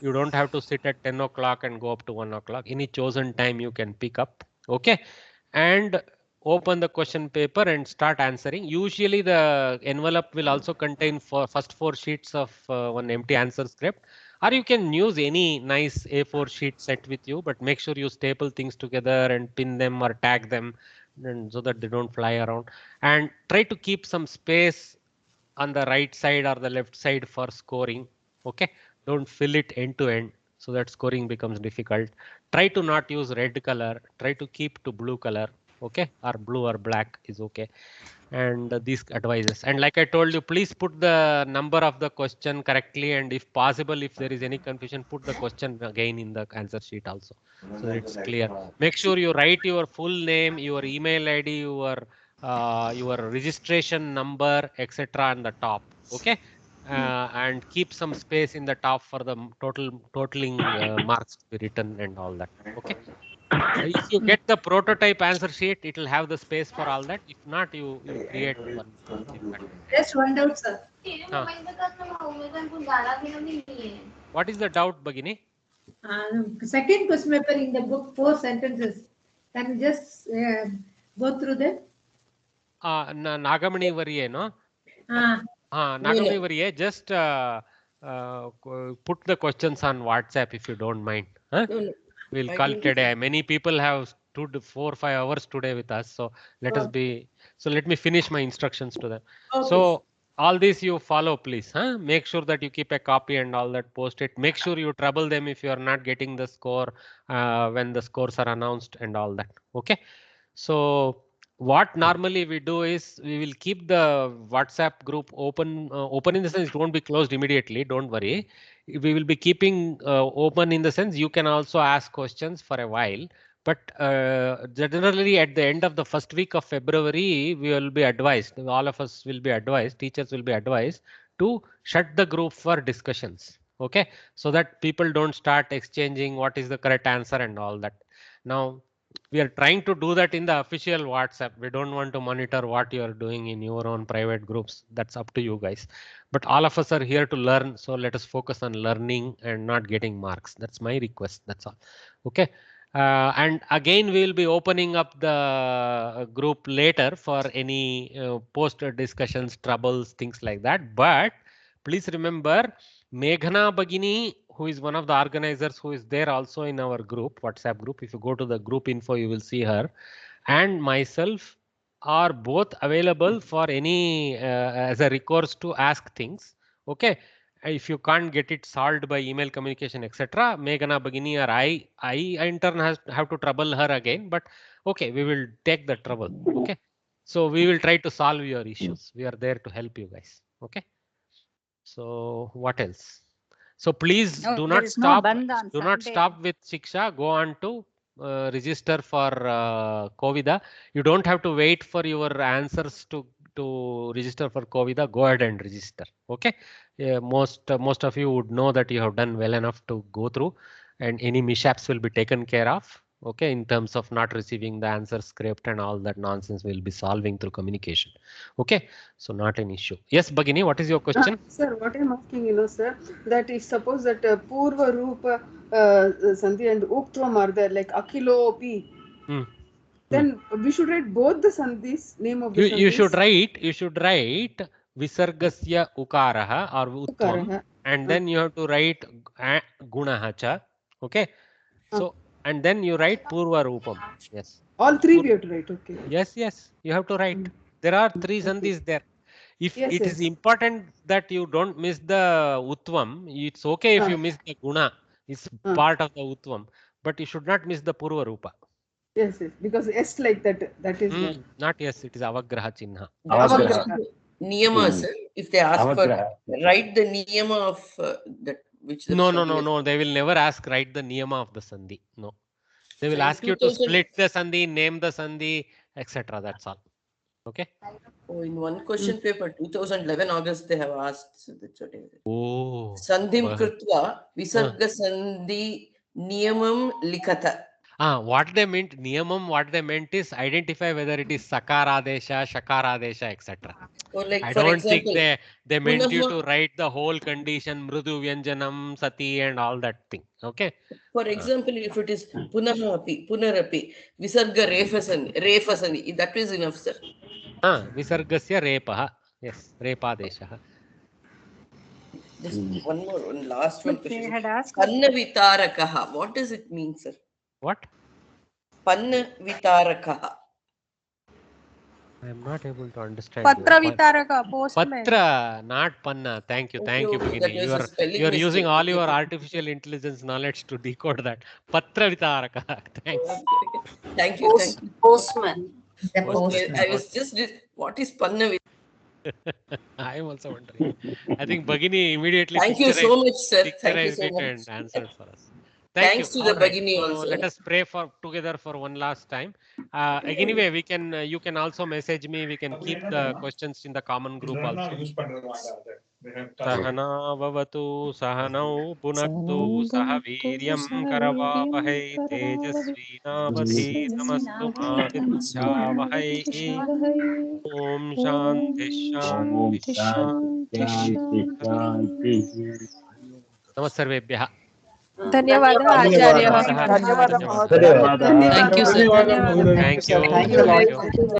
S1: You don't have to sit at 10 o'clock and go up to 1 o'clock. Any chosen time you can pick up. Okay. And open the question paper and start answering. Usually the envelope will also contain first 4 sheets of one empty answer script, or you can use any nice A4 sheet set with you, but make sure you staple things together and pin them or tag them and so that they don't fly around, and try to keep some space on the right side or the left side for scoring. Okay, don't fill it end to end so that scoring becomes difficult. Try to not use red color, try to keep to blue color. Okay, or blue or black is okay. And these advices, and like I told you, please put the number of the question correctly, and if possible, if there is any confusion, put the question again in the answer sheet also so that it's clear. Make sure you write your full name, your email ID, your registration number, etc. on the top. Okay. And keep some space in the top for the totaling marks to be written and all that. Okay. If you get the prototype answer sheet, it will have the space for all that. If not, you create one in that.
S22: Just one doubt, sir.
S1: What is the doubt, Bagini?
S22: Second question paper in the book, 4 sentences. Can you just go through them?
S1: Nagamani Variye, no? Nagamani Variye, just put the questions on WhatsApp if you don't mind. Huh?
S21: No, no.
S1: We'll
S21: I
S1: call
S21: don't
S1: today. Many people have stood 4 or 5 hours today with us. So let us be. So let me finish my instructions to them.
S21: Okay.
S1: So all these you follow, please. Huh? Make sure that you keep a copy and all that. Post it. Make sure you trouble them if you are not getting the score when the scores are announced and all that. Okay. So what normally we do is we will keep the WhatsApp group open. Open in the sense it won't be closed immediately. Don't worry. We will be keeping open in the sense you can also ask questions for a while. But generally at the end of the first week of February, we will be advised, all of us will be advised, teachers will be advised to shut the group for discussions. Okay. So that people don't start exchanging what is the correct answer and all that. Now, we are trying to do that in the official WhatsApp. We don't want to monitor what you are doing in your own private groups. That's up to you guys. But all of us are here to learn. So let us focus on learning and not getting marks. That's my request. That's all. Okay. And again, we will be opening up the group later for any post discussions, troubles, things like that. But please remember, Meghana Bagini, who is one of the organizers, who is there also in our group, WhatsApp group. If you go to the group info, you will see her, and myself are both available for any as a recourse to ask things. Okay. If you can't get it solved by email communication, etc., Meghana Bagini or I in turn have to trouble her again. But okay, we will take the trouble. Okay. So we will try to solve your issues. We are there to help you guys. Okay. So what else? So please
S20: No,
S1: do
S20: there
S1: not
S20: is no
S1: stop.
S20: band on
S1: Do not
S20: Sunday.
S1: stop with Shiksha. Go on to register for Covida. You don't have to wait for your answers to register for Covida. Go ahead and register. Okay. Most of you would know that you have done well enough to go through, and any mishaps will be taken care of. Okay, in terms of not receiving the answer script and all that nonsense, we'll be solving through communication. Okay, so not an issue. Yes, Bagini, what is your question?
S6: Sir, what I'm asking, sir, that if suppose that Purva Rupa Sandhi and Uktvam are there, like Akilo P, then we should write both the Sandhis, name of the Sandhis.
S1: You should write Visargasya Ukaraha or Uttvam, and then you have to write Gunaha cha. Okay, so and then you write Purva Rupam. Yes.
S6: All three we have to write, okay.
S1: Yes, you have to write. There are 3 sandhis there. If it is important that you don't miss the Uttvam, it's okay if you miss the Guna. It's part of the Uttvam, but you should not miss the Purva Rupa.
S6: Yes, because S like that is there.
S1: Not yes, it is Avagraha Chinha.
S21: Niyama, sir. If they ask for, write the Niyama of that which.
S1: No. They will never ask write the Niyama of the Sandhi. No. They will ask you to split the Sandhi, name the Sandhi, etc. That's all. Okay.
S21: Oh, in one question paper, 2011 August, they have asked. So that's what it is.
S1: Oh.
S21: Sandhim Krutva Visarga Sandhi Niyamam Likata.
S1: What they meant, Niyamam, what they meant is identify whether it is Sakaradesha, Shakaradesha, etc.
S21: Like
S1: I
S21: for
S1: don't
S21: example,
S1: think they meant you to write the whole condition, Mrudu Vyanjanam, Sati and all that thing. Okay.
S21: For example, if it is Punahapi, Punarapi, Visarga Refasani, that is enough, sir.
S1: Visargasya Repaha. Yes, Repadesha.
S21: Just one last one question.
S20: They had asked
S21: Panna Vitarakaha. What does it mean, sir?
S1: What?
S21: Panna Vitarakaha.
S1: I am not able to understand.
S17: Patra Vitaraka, postman.
S1: Patra, not Panna. Thank you, Bagini. You are using all your artificial intelligence knowledge to decode that. Patra Vitaraka. Thanks.
S21: Thank you.
S5: Postman.
S21: I was just, what is Panna?
S1: I am also wondering. I think Bagini immediately.
S21: Thank you so much, sir. Thank you so much.
S1: And answered for us.
S21: Thanks to the Bagini
S1: so
S21: also.
S1: Let us pray together for one last time. Anyway, you can also message me. We can keep the questions in the common group also. Sahana vavatu sahanau punaktu sahaviryam karavavahai tejasvi navadhi namastu ma vidyavahai. Om Shanti Shanti Shanti. Namasarvebhyah.
S4: धन्यवादः आचार्यः।
S13: धन्यवादः महोदय।
S18: Thank you, sir.
S15: धन्यवादः महोदय।
S1: Thank you.